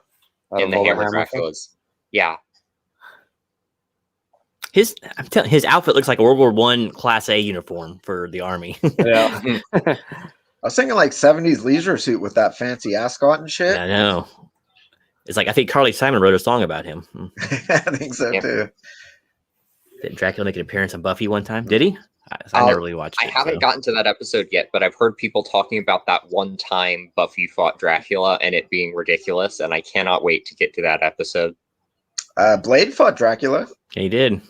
Hammer Draculas. Yeah. His outfit looks like a World War I Class A uniform for the army. Yeah. I was thinking like 70s leisure suit with that fancy ascot and shit. I know. It's like I think Carly Simon wrote a song about him. I think so too. Did Dracula make an appearance on Buffy one time? Did he? I never really watched it. I haven't gotten to that episode yet, but I've heard people talking about that one time Buffy fought Dracula and it being ridiculous, and I cannot wait to get to that episode. Blade fought Dracula. Yeah, he did.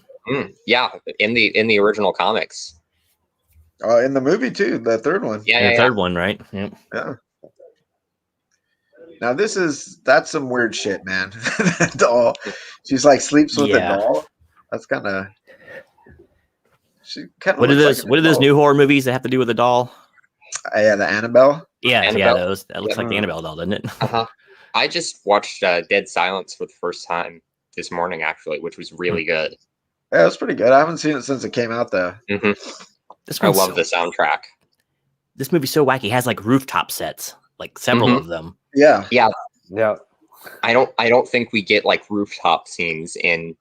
Yeah, in the original comics. In the movie too, the third one. Yeah, the third one, right? Yep. Yeah. Now that's some weird shit, man. That doll. She's like sleeps with a doll. That's kind of. She kind of. What are those new horror movies that have to do with a doll? Yeah, the Annabelle. Yeah, those. That looks like the Annabelle doll, doesn't it? I just watched Dead Silence for the first time this morning, actually, which was really good. Yeah, it was pretty good. I haven't seen it since it came out, though. I love the soundtrack. This movie's so wacky. It has like rooftop sets, like several of them. Yeah. I don't think we get like rooftop scenes in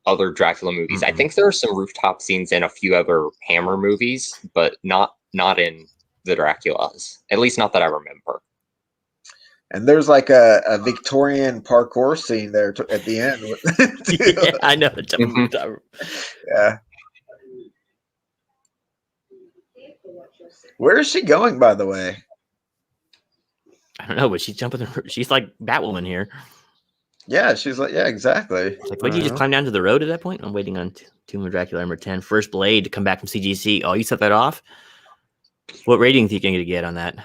other Dracula movies. I think there are some rooftop scenes in a few other Hammer movies, but not in the Draculas. At least not that I remember. And there's like a Victorian parkour scene there at the end. Yeah, I know. Yeah. Where is she going, by the way? I don't know, but she's jumping. She's like Batwoman here. Yeah, she's like, yeah, exactly. Like, why did you just climb down to the road at that point? I'm waiting on Tomb of Dracula number 10. First Blade to come back from CGC. Oh, you set that off? What rating do you think you're going to get on that?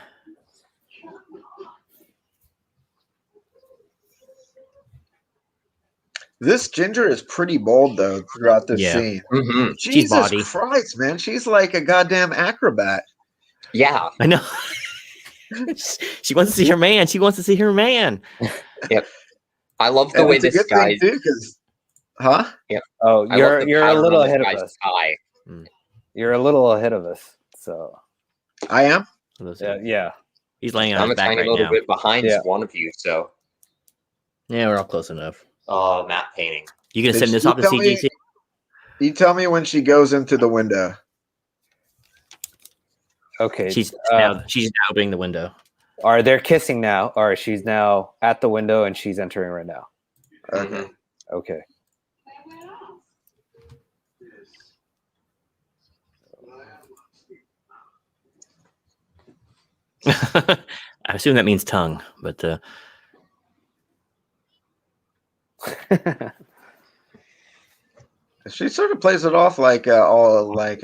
This Ginger is pretty bold, though, throughout this scene. Jesus Christ, man. She's like a goddamn acrobat. Yeah. I know. She wants to see her man. She wants to see her man. Yep. I love the way this guy. Huh? Yep. Oh, you're a little ahead of us. You're a little ahead of us. So I am. Yeah. He's laying on I'm his back right now. I'm a little bit behind one of you, so. Yeah, we're all close enough. Matte painting. You gonna send this off to CGC? You tell me when she goes into the window. Okay. She's now opening the window. Are they kissing now? Or she's now at the window and she's entering right now. Okay. I assume that means tongue, but she sort of plays it off like all like,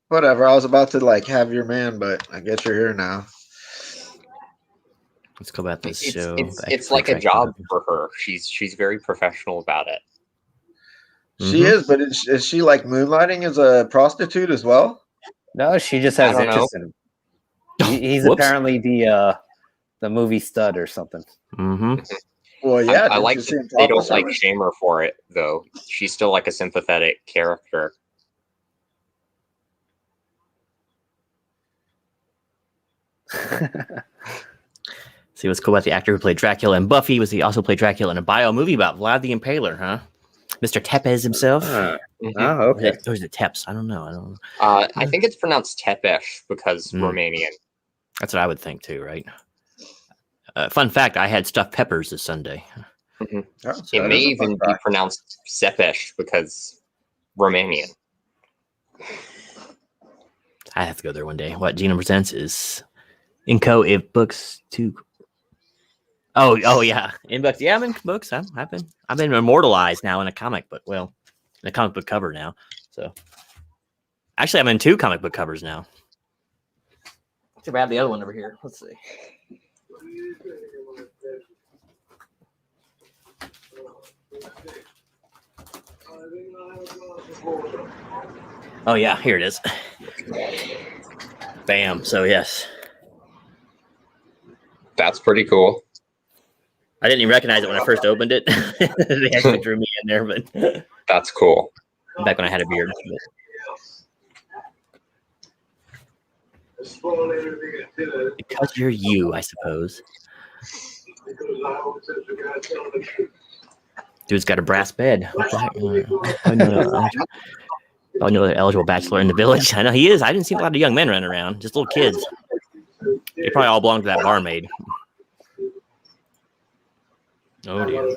whatever. I was about to like have your man, but I guess you're here now. Let's go about this show. It's like a job for her. She's very professional about it. She is, but is she like moonlighting as a prostitute as well? No, she just has interest in him. He's apparently the movie stud or something. Well, yeah. I like that they don't like shame her for it, though. She's still like a sympathetic character. See what's cool about the actor who played Dracula in Buffy was he also played Dracula in a bio movie about Vlad the Impaler, huh? Mr. Tepes himself. Oh, okay. Or is it Teps? I don't know. I think it's pronounced Tepesh because Romanian. That's what I would think too, right? Fun fact: I had stuffed peppers this Sunday. It may even be pronounced Sepesh because Romanian. I have to go there one day. What Gina presents is Inco if books too. Oh yeah, in books. Yeah, I'm in books. I've been immortalized now in a comic book. Well, in a comic book cover now. So actually, I'm in 2 comic book covers now. Too bad the other one over here. Let's see. Oh yeah, here it is. Bam. So yes. That's pretty cool. I didn't even recognize it when I first opened it. They actually drew me in there, but that's cool. Back when I had a beard. Because you're you, I suppose. Dude's got a brass bed. What the heck? I know the eligible bachelor in the village. I know he is. I didn't see a lot of young men running around, just little kids. They probably all belong to that barmaid. Oh dear.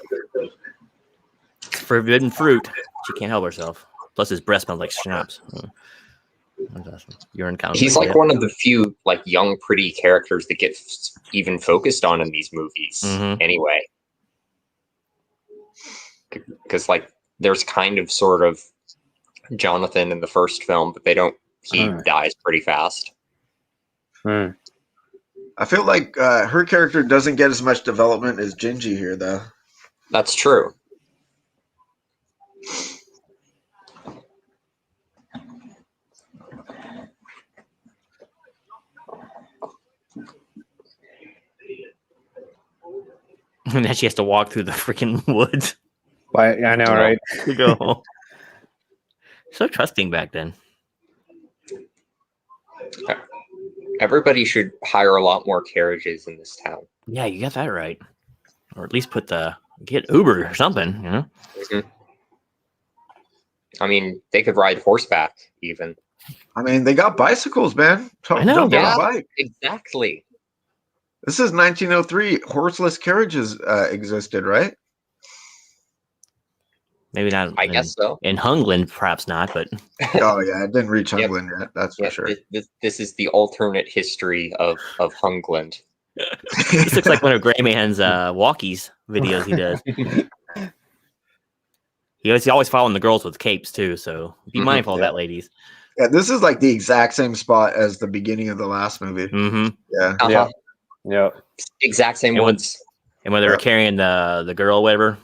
Forbidden fruit. She can't help herself. Plus his breath smells like schnapps. Urine count. He's like one of the few like young, pretty characters that get even focused on in these movies. Anyway, because like there's kind of sort of Jonathan in the first film, but they don't. He dies pretty fast. I feel like her character doesn't get as much development as Gingy here, though. That's true. And then she has to walk through the freaking woods. Why? I know, right? To go home. So trusting back then. Everybody should hire a lot more carriages in this town. Yeah, you got that right. Or at least get Uber or something, you know? I mean, they could ride horseback even. I mean, they got bicycles, man. I know. Jump on Yeah, a bike. exactly. This is 1903. Horseless carriages existed, right? Maybe not. I guess so. In Hungland, perhaps not, but Oh yeah, it didn't reach Hungland yet. That's for sure. This is the alternate history of Hungland. this looks like one of Gray Man's walkies videos he does. He's always following the girls with capes too, so be mindful of that, ladies. Yeah, this is like the exact same spot as the beginning of the last movie. Yeah. Yeah. Exact same woods. And when they were carrying the girl, whatever,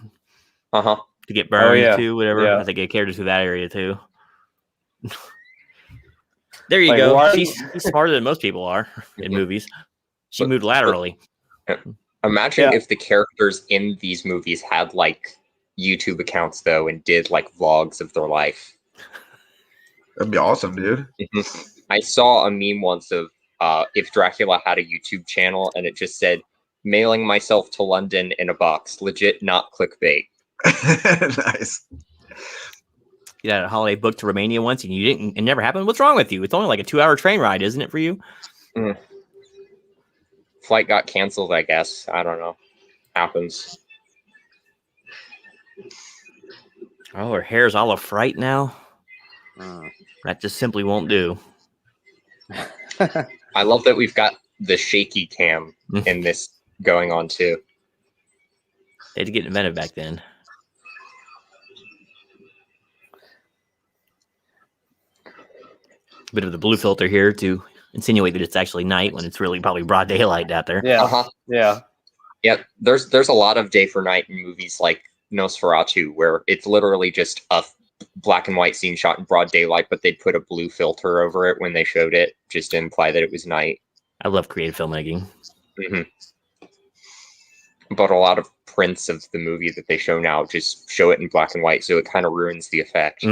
to get burned too, whatever. I think they carried her through that area too. There you go. She's smarter than most people are in movies. She moved laterally. Imagine if the characters in these movies had like YouTube accounts though and did like vlogs of their life. That'd be awesome, dude. I saw a meme once of if Dracula had a YouTube channel and it just said mailing myself to London in a box, legit, not clickbait. Nice. You had a holiday booked to Romania once and you didn't. It never happened. What's wrong with you? It's only like a 2-hour train ride, isn't it for you? Flight got canceled, I guess. I don't know. Happens. Oh, her hair's all a fright now. That just simply won't do. I love that we've got the shaky cam in this going on too. They had to get inventive back then. Bit of the blue filter here to insinuate that it's actually night when it's really probably broad daylight out there. Yeah. There's a lot of day for night in movies like Nosferatu where it's literally just a black and white scene shot in broad daylight, but they'd put a blue filter over it when they showed it just to imply that it was night. I love creative filmmaking. But a lot of prints of the movie that they show now just show it in black and white, so it kind of ruins the effect.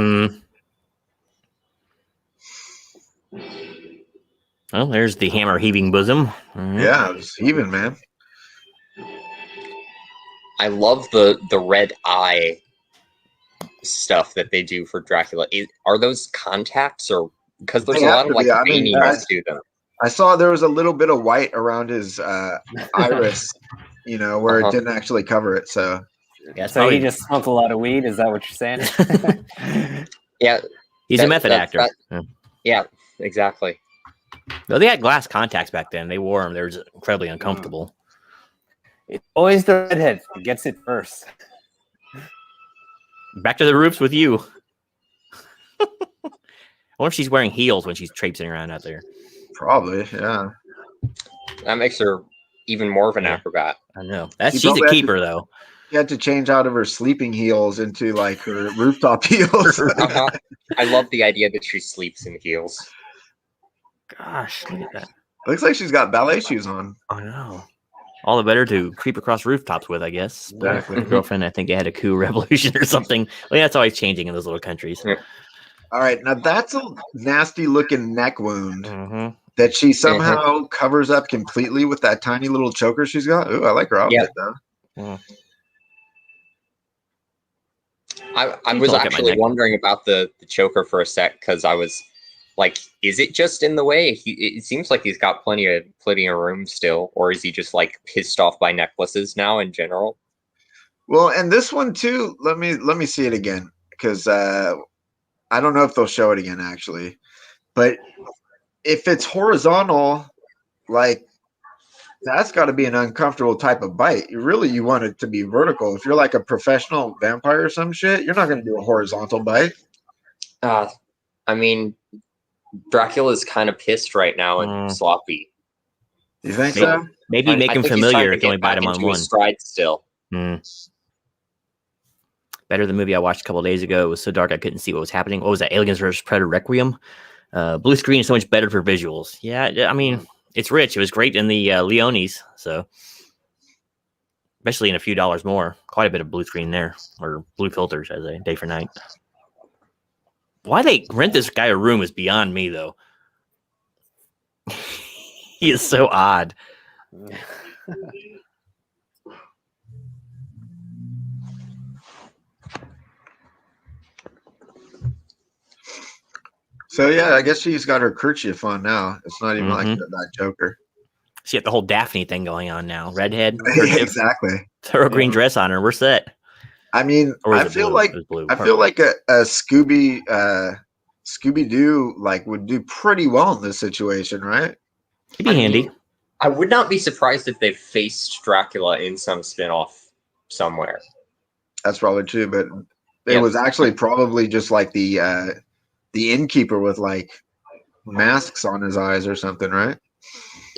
Well, there's the hammer heaving bosom. Yeah, it was heaving, man. I love the red eye stuff that they do for Dracula. Are those contacts or because there's a lot of like veininess to them? I saw there was a little bit of white around his iris, where it didn't actually cover it. So so he just smoked a lot of weed. Is that what you're saying? Yeah, he's a method actor. Yeah, exactly. Though they had glass contacts back then, they wore them. They were just incredibly uncomfortable. It's always the redhead who gets it first. Back to the roofs with you. I wonder if she's wearing heels when she's traipsing around out there. Probably, yeah. That makes her even more of an acrobat. I know. She's a keeper, though. She had to change out of her sleeping heels into like her rooftop heels. I love the idea that she sleeps in heels. Gosh, look at that. Looks like she's got ballet shoes on. I know. All the better to creep across rooftops with, I guess. Exactly. With a girlfriend, I think they had a coup revolution or something. Well, yeah, it's always changing in those little countries. All right, now that's a nasty looking neck wound that she somehow covers up completely with that tiny little choker she's got. Ooh, I like her outfit though. I was actually wondering about the choker for a sec because I was like, is it just in the way? It seems like he's got plenty of room still, or is he just like pissed off by necklaces now in general? Well, and this one too. Let me see it again because I don't know if they'll show it again actually. But if it's horizontal, like that's got to be an uncomfortable type of bite. You want it to be vertical. If you're like a professional vampire or some shit, you're not going to do a horizontal bite. I mean, Dracula's kind of pissed right now and sloppy. You think so? Maybe make him familiar if you only bite him on one. Stride still. Better than the movie I watched a couple of days ago. It was so dark I couldn't see what was happening. What was that? Aliens vs. Predator Requiem. Blue screen is so much better for visuals. Yeah, I mean, it's rich. It was great in the Leones, so especially in a few dollars more. Quite a bit of blue screen there, or blue filters, as a day for night. Why they rent this guy a room is beyond me, though. He is so odd. So yeah, I guess she's got her kerchief on now. It's not even like that Joker. She had the whole Daphne thing going on now. Redhead, exactly. Throw a green dress on her. We're set. I mean, I feel like a Scooby Doo like would do pretty well in this situation, right? It'd be handy. I would not be surprised if they faced Dracula in some spinoff somewhere. That's probably true, but it was actually probably just like the innkeeper with like masks on his eyes or something, right?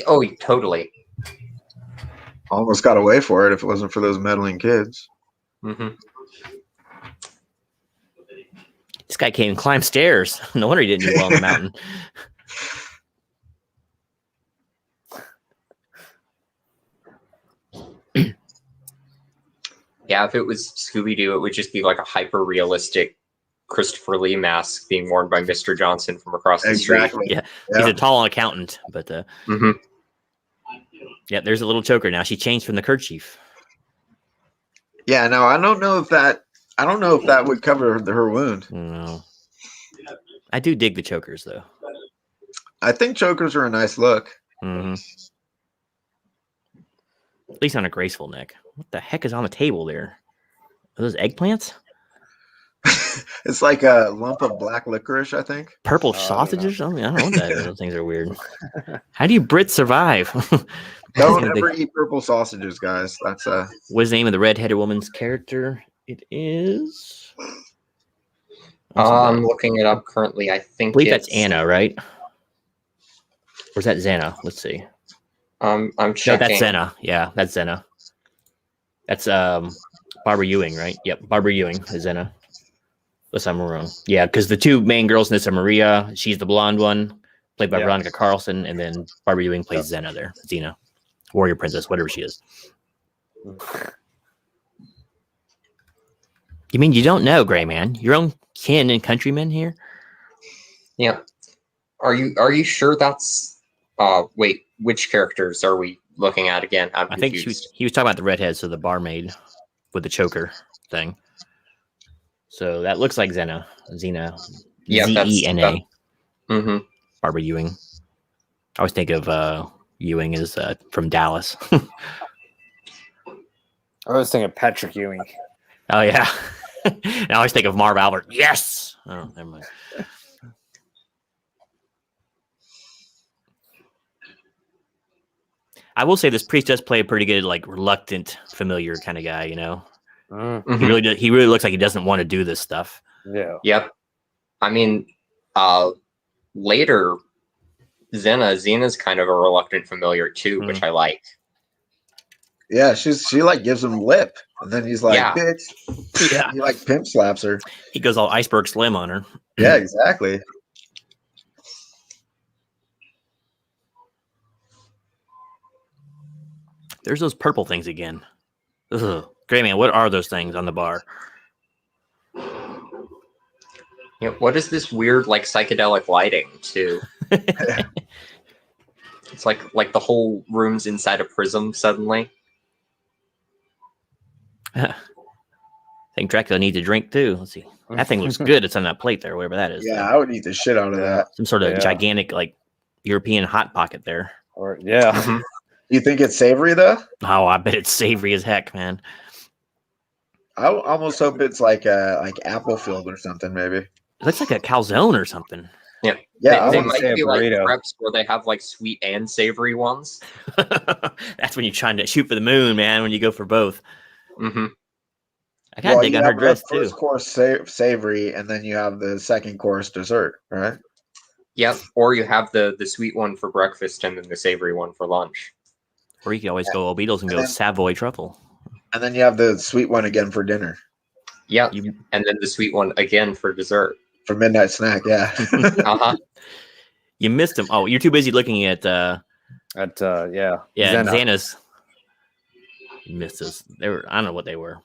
Oh, totally. Almost got away for it if it wasn't for those meddling kids. This guy can't even climb stairs. No wonder he didn't do well on the mountain. Yeah, if it was Scooby-Doo, it would just be like a hyper-realistic Christopher Lee mask being worn by Mr. Johnson from across the street. Yeah, he's a tall accountant, but yeah, there's a little choker now. She changed from the kerchief. Yeah, no, I don't know if that would cover her wound. No, I do dig the chokers though. I think chokers are a nice look. At least on a graceful neck. What the heck is on the table there? Are those eggplants? It's like a lump of black licorice, I think. Purple sausages? I don't know what that is. Those things are weird. How do you Brits survive? Don't ever eat purple sausages, guys. That's What's the name of the red-headed woman's character? It is. I'm looking it up currently. I believe that's Anna, right? Or is that Xena? Let's see. I'm checking. No, that's Xena. Yeah, that's Xena. That's Barbara Ewing, right? Yep, Barbara Ewing is Xena. Unless I'm wrong. Yeah, because the two main girls in this are Maria. She's the blonde one, played by Veronica Carlson, and then Barbara Ewing plays Xena there. Xena. Warrior Princess, whatever she is. You mean you don't know, Gray Man? Your own kin and countrymen here? Yeah. Are you sure that's wait, which characters are we looking at again? I'm confused. Think he was talking about the redhead, so the barmaid with the choker thing. So that looks like Xena. Yeah, Z-E-N-A. Barbara Ewing. I always think of Ewing as from Dallas. I was thinking of Patrick Ewing. Oh, yeah. I always think of Marv Albert. Yes! Oh, never mind. I will say this priest does play a pretty good, like, reluctant, familiar kind of guy, you know? He really looks like he doesn't want to do this stuff. Yeah. Yep. I mean, later, Xena's kind of a reluctant familiar too, which I like. Yeah, she like gives him lip, and then he's like, "Bitch." Yeah, he like pimp slaps her. He goes all Iceberg Slim on her. Yeah, exactly. There's those purple things again. Ugh. Gray Man, what are those things on the bar? Yeah, what is this weird, like, psychedelic lighting too? It's like the whole room's inside a prism suddenly. think Dracula needs a drink too. Let's see. That thing looks good. It's on that plate there, wherever that is. Yeah, I would eat the shit out of that. Some sort of gigantic, like, European hot pocket there. Or yeah. You think it's savory though? Oh, I bet it's savory as heck, man. I almost hope it's like apple filled or something, maybe. It looks like a calzone or something. Yeah, Yeah, they I might say a be like burrito. preps where they have like sweet and savory ones. That's when you're trying to shoot for the moon, man. When you go for both. Mm-hmm. I kind of dig you on her have dress the first too. course savory, and then you have the second course dessert, right? Yep. Or you have the sweet one for breakfast and then the savory one for lunch. Or you can always go old Beatles and go Savoy truffle. And then you have the sweet one again for dinner. Yep. And then the sweet one again for dessert. For midnight snack, yeah. You missed them. Oh, you're too busy looking at Xana's. You missed us. They were, I don't know what they were.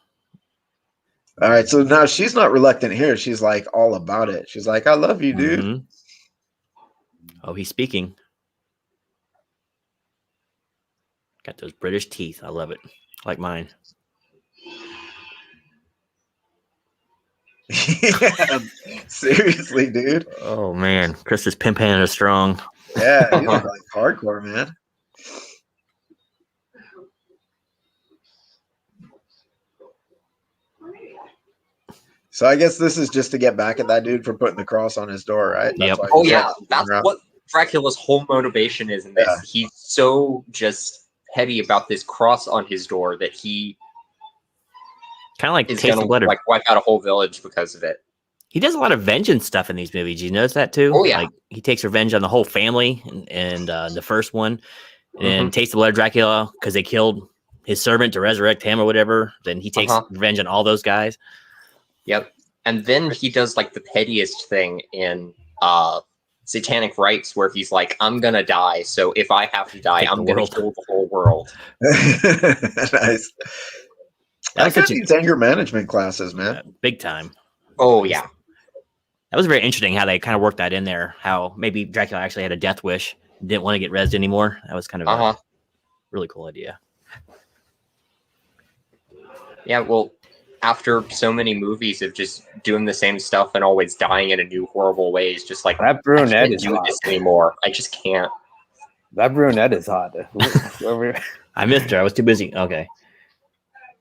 All right, so now she's not reluctant here. She's like all about it. She's like, I love you, dude. Mm-hmm. Oh, he's speaking. Got those British teeth. I love it. Like mine. Yeah, seriously, dude. Oh, man. Chris is pimping her strong. Yeah, he's like hardcore, man. So I guess this is just to get back at that dude for putting the cross on his door, right? Yep. Why Oh he's yeah, walking that's around. what Dracula's whole motivation is in this. Yeah. He's so just petty about this cross on his door that he Kind of like is Taste gonna the Blood. like wipe out a whole village because of it. He does a lot of vengeance stuff in these movies. You notice that too? Oh, yeah. Like he takes revenge on the whole family and the first one. And Taste the Blood of Dracula, because they killed his servant to resurrect him or whatever. Then he takes revenge on all those guys. Yep. And then he does like the pettiest thing in Satanic Rites where he's like, I'm gonna die, so if I have to die, Take the I'm gonna world. kill the whole world. Nice. That I was got such a these anger management classes, man. big time. Oh yeah. That was very interesting how they kind of worked that in there. How maybe Dracula actually had a death wish, didn't want to get rezzed anymore. That was kind of a really cool idea. Yeah, well, after so many movies of just doing the same stuff and always dying in a new horrible way, it's just like That brunette I can't is do hot. this anymore. I just can't. That brunette is hot. I missed her. I was too busy. Okay.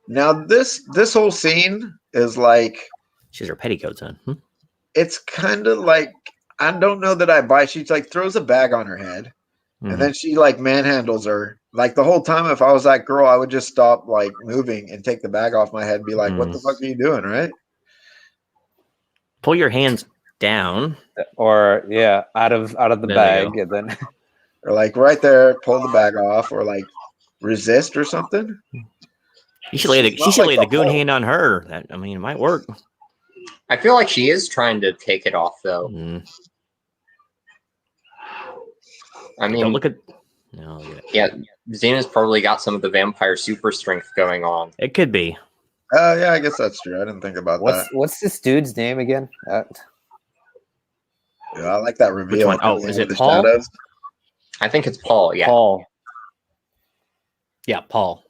Now this whole scene is like, She's her petticoats on. it's kind of like, I don't know that I buy. She like throws a bag on her head, Mhm. and then she like manhandles her. Like the whole time, if I was that girl, I would just stop like moving and take the bag off my head and be like, "What the fuck are you doing?" Right? Pull your hands down. Or out of the There they bag, go. and then Or like right there, pull the bag off, or like resist or something. You should lay the She's she not should like lay the the goon Hulk. hand on her. That, I mean, it might work. I feel like she is trying to take it off, though. Mm. I mean, Don't look at. No, yeah, Xena's probably got some of the vampire super strength going on. it could be. Yeah, I guess that's true. I didn't think about that. what's this dude's name again? Yeah, I like that reveal. one? Oh, Coming is in it with the Paul? shadows. I think it's Paul, yeah. Paul. Yeah, Paul.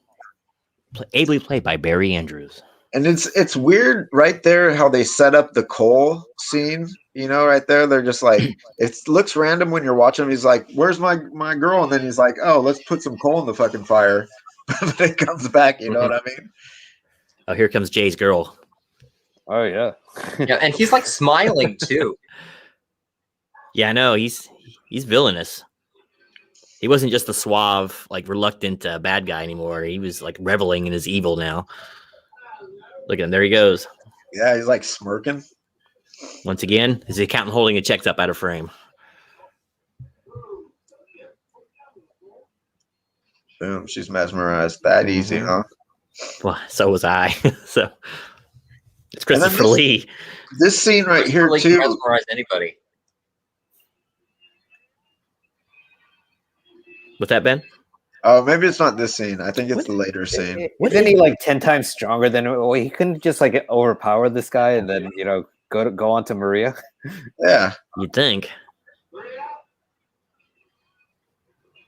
Ably played by Barry Andrews. And it's weird right there how they set up the coal scene. You know, right there, they're just like, it looks random when you're watching him. He's like, "Where's my girl?" And then he's like, "Oh, let's put some coal in the fucking fire." But it comes back. You know what I mean? Oh, here comes Jay's girl. Oh yeah. Yeah, and he's like smiling too. Yeah, I know he's villainous. He wasn't just the suave, like reluctant bad guy anymore. He was like reveling in his evil now. Look at him. There he goes. Yeah, he's like smirking. Once again, is the accountant holding the checks up out of frame? Boom, she's mesmerized. That easy, huh? Well, so was I. So it's And then Christopher Lee. This scene right here Really too. mesmerize anybody. With that, Ben? Oh, maybe it's not this scene. I think it's the later scene. Isn't he like 10 times stronger than? Well, he couldn't just like overpower this guy and then go on to Maria. Yeah. You'd think.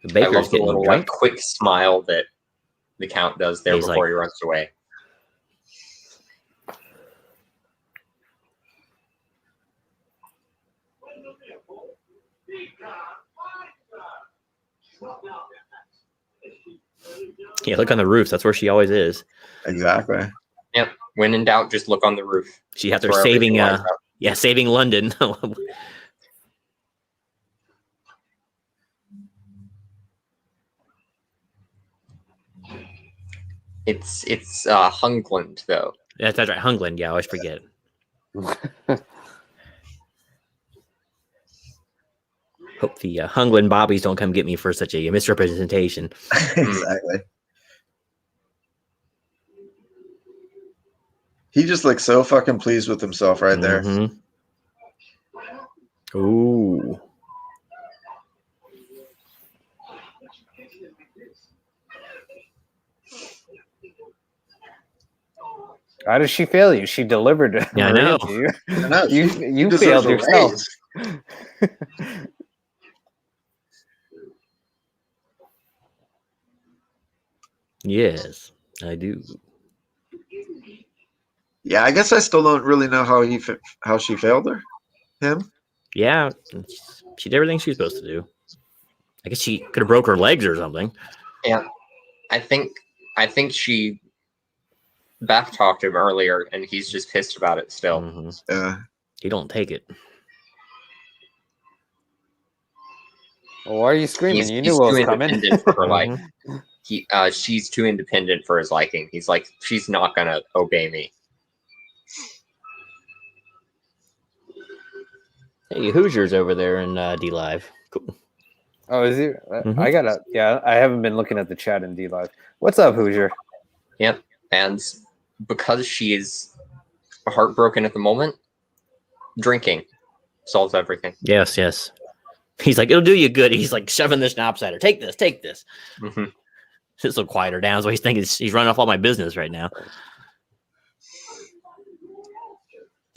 The I baker's love the getting little drunk. like quick smile that the Count does there He's before like- he runs away. Yeah, look on the roof. That's where she always is. Exactly. Yep. When in doubt, just look on the roof. She out That's there where saving, everything lines up. saving London. It's Hungland though. That's right, Hungland. Yeah, I always forget. Hope the Hungland Bobbies don't come get me for such a misrepresentation. Exactly. He just looks so fucking pleased with himself right there. Ooh. How did she fail you? She delivered it. Yeah, I know. To you. I know. You deserves failed a yourself. raise. Yes, I do. Yeah, I guess I still don't really know how she failed him. Yeah, she did everything she was supposed to do. I guess she could have broke her legs or something. Yeah, I think she back talked him earlier, and he's just pissed about it still. Yeah. He don't take it. Well, why are you screaming? You knew he's what was too coming. independent for her liking. She's too independent for his liking. He's like, she's not gonna obey me. Hey, Hoosiers over there in D Live. Cool. Oh, is he? I haven't been looking at the chat in D Live. What's up, Hoosier? Yep. And because she is heartbroken at the moment, drinking solves everything. Yes. He's like, it'll do you good. He's like shoving the schnapps at her. Take this. Just so quiet her down. So he's thinking he's running off all my business right now.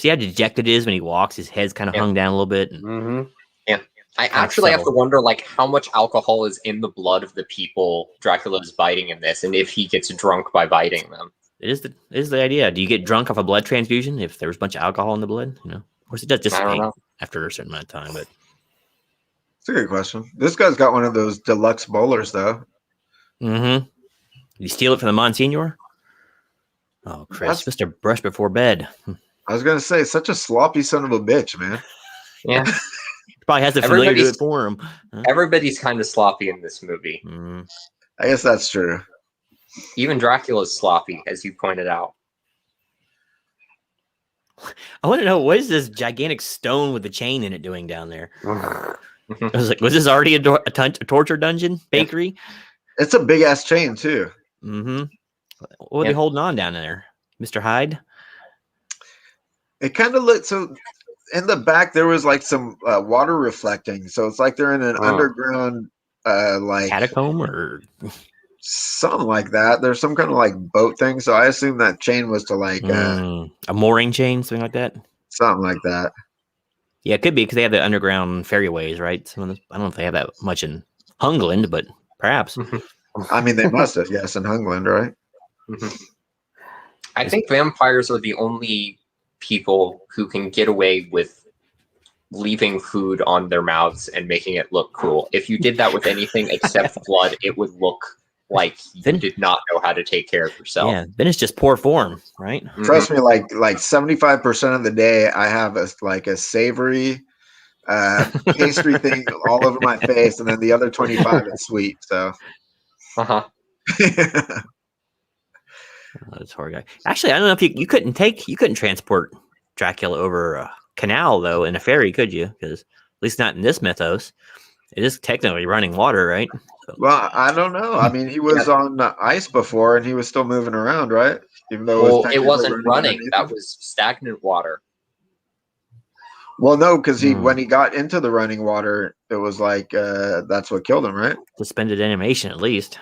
See how dejected it is when he walks? His head's kind of hung down a little bit. Yeah. I actually have to wonder, like, how much alcohol is in the blood of the people Dracula is biting in this, and if he gets drunk by biting them. It is the idea. Do you get drunk off a blood transfusion if there was a bunch of alcohol in the blood? Of course, it does dissipate after a certain amount of time. But it's a good question. This guy's got one of those deluxe bowlers, though. Did you steal it from the Monsignor? Oh, Chris, Mr. Brush before bed. I was gonna say, such a sloppy son of a bitch, man. Yeah. Probably has the familiar do it for him. Everybody's kind of sloppy in this movie. I guess that's true. Even Dracula's sloppy, as you pointed out. I want to know, what is this gigantic stone with the chain in it doing down there? I was like, was this already a torture dungeon? Bakery? It's a big ass chain too. What are they holding on down there? Mr. Hyde? It kind of looked so. In the back, there was like some water reflecting, so it's like they're in an underground, like catacomb or something like that. There's some kind of like boat thing, so I assume that chain was to like a mooring chain, something like that. Something like that. Yeah, it could be because they have the underground ferryways, right? I don't know if they have that much in Hungland, but perhaps. I mean, they must have, yes, in Hungland, right? I think vampires are the only people who can get away with leaving food on their mouths and making it look cool. If you did that with anything except blood, it would look like you did not know how to take care of yourself. Yeah, then it's just poor form, right? Trust me, like 75% of the day, I have a savory pastry thing all over my face, and then the other 25 is sweet. So, That's horror guy. Actually, I don't know if you couldn't transport Dracula over a canal though in a ferry, could you? Because at least not in this mythos. It is technically running water, right? So. Well, I don't know. I mean, he was on ice before, and he was still moving around, right? Even though it wasn't running; that was stagnant water. Well, no, because when he got into the running water, it was like that's what killed him, right? Suspended animation, at least.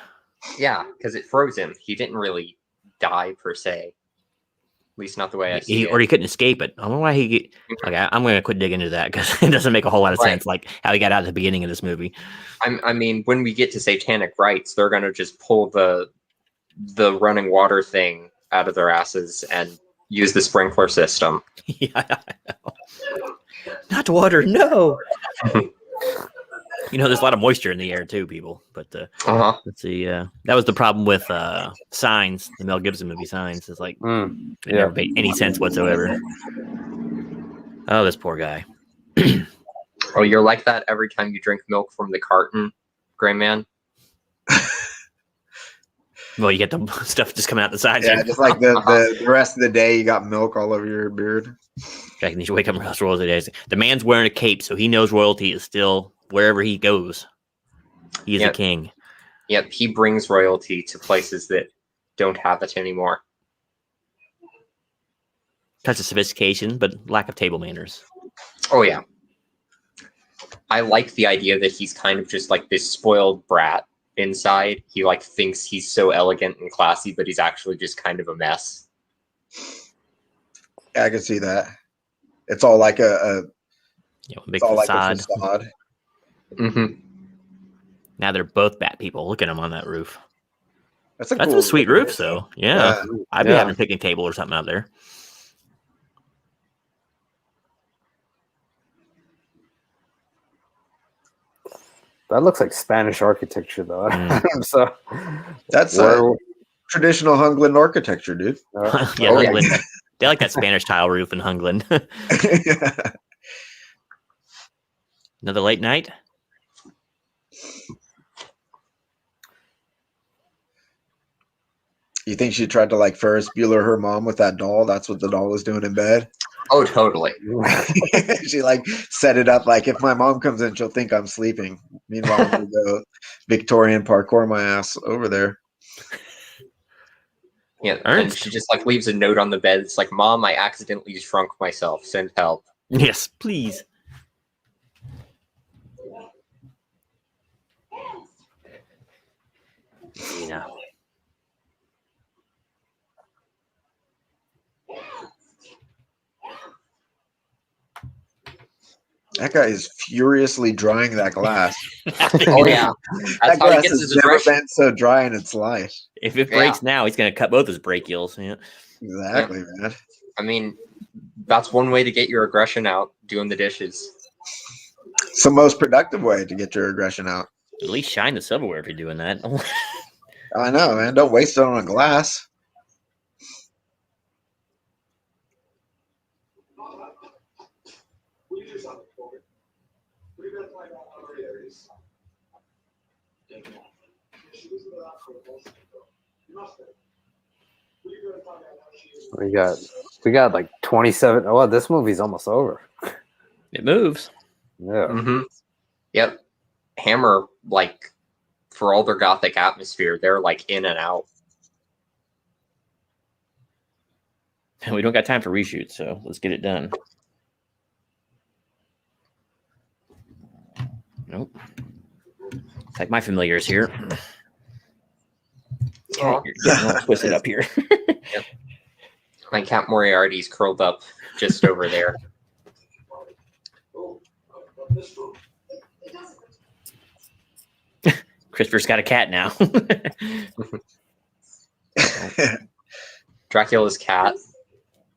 Yeah, because it froze him. He didn't really die per se. At least not the way I see it. Or he couldn't escape it. I don't know why he. Okay, I'm going to quit digging into that because it doesn't make a whole lot of sense. Like how he got out at the beginning of this movie. I mean, when we get to satanic rites, they're going to just pull the running water thing out of their asses and use the sprinkler system. Yeah, I know. Not water, no. You know, there's a lot of moisture in the air too, people. But let's see. That was the problem with Signs, the Mel Gibson movie Signs. It's like it never made any sense whatsoever. Oh, this poor guy. Oh, you're like that every time you drink milk from the carton, Gray Man. Well, you get the stuff just coming out the sides. Yeah, just like the rest of the day, you got milk all over your beard. Jack needs to wake up and roast royalty. The man's wearing a cape, so he knows royalty is still wherever he goes. He's a king. Yep, he brings royalty to places that don't have it anymore. Touch of sophistication, but lack of table manners. Oh, yeah. I like the idea that he's kind of just like this spoiled brat inside. He like thinks he's so elegant and classy, but he's actually just kind of a mess. Yeah, I can see that. It's all like a big facade. Mm-hmm. Now they're both bat people. Look at them on that roof. That's a sweet roof, though. Yeah. I'd be having a picnic table or something out there. That looks like Spanish architecture, though. So that's traditional Hungland architecture, dude. Hungland. They like that Spanish tile roof in Hungland. Another late night. You think she tried to like Ferris Bueller her mom with that doll? That's what the doll was doing in bed. Oh, totally. She like set it up like if my mom comes in, she'll think I'm sleeping. Meanwhile, I'm gonna go Victorian parkour my ass over there. Yeah, and she just like leaves a note on the bed. It's like, Mom, I accidentally shrunk myself. Send help. Yes, please. Yeah. That guy is furiously drying that glass. Oh yeah, that glass has never been so dry in its life. If it breaks now, he's going to cut both his brachials. Yeah. Exactly, man. I mean, that's one way to get your aggression out, doing the dishes. It's the most productive way to get your aggression out. At least shine the silverware if you're doing that. I know, man. Don't waste it on a glass. We got like 27. Oh, this movie's almost over. It moves. Yeah. Mm-hmm. Yep. Hammer, like, for all their gothic atmosphere, they're like in and out. And we don't got time for reshoots, so let's get it done. Nope. It's like my familiars here. Oh. You're getting all twisted up here. Yep. My cat Moriarty's curled up just over there. Christopher's got a cat now. Dracula's cat.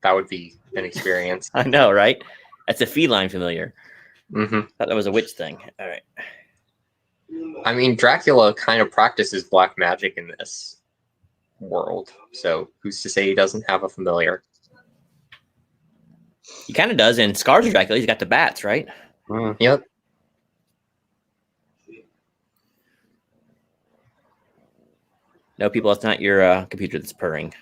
That would be an experience. I know, right? That's a feline familiar. Mm-hmm. Thought that was a witch thing. All right. I mean, Dracula kind of practices black magic in this world, so who's to say he doesn't have a familiar? He kind of does. In Scars of Dracula, he's got the bats, right? Yep. No, people, it's not your computer that's purring.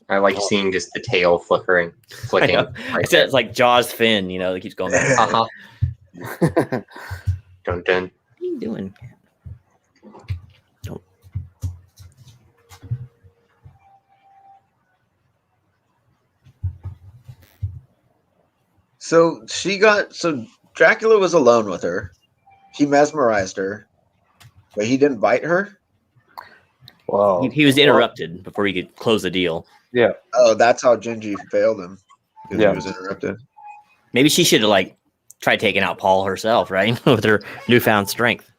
I like seeing just the tail flicking. Right, it's like Jaws fin, you know, that keeps going back. Uh-huh. Dun dun. What are you doing? Don't. So Dracula was alone with her. He mesmerized her, but he didn't bite her. Well, he was interrupted before he could close the deal. Yeah. Oh, that's how Gingy failed him. Because Yeah. he was interrupted. Maybe she should have like tried taking out Paul herself, right? With her newfound strength.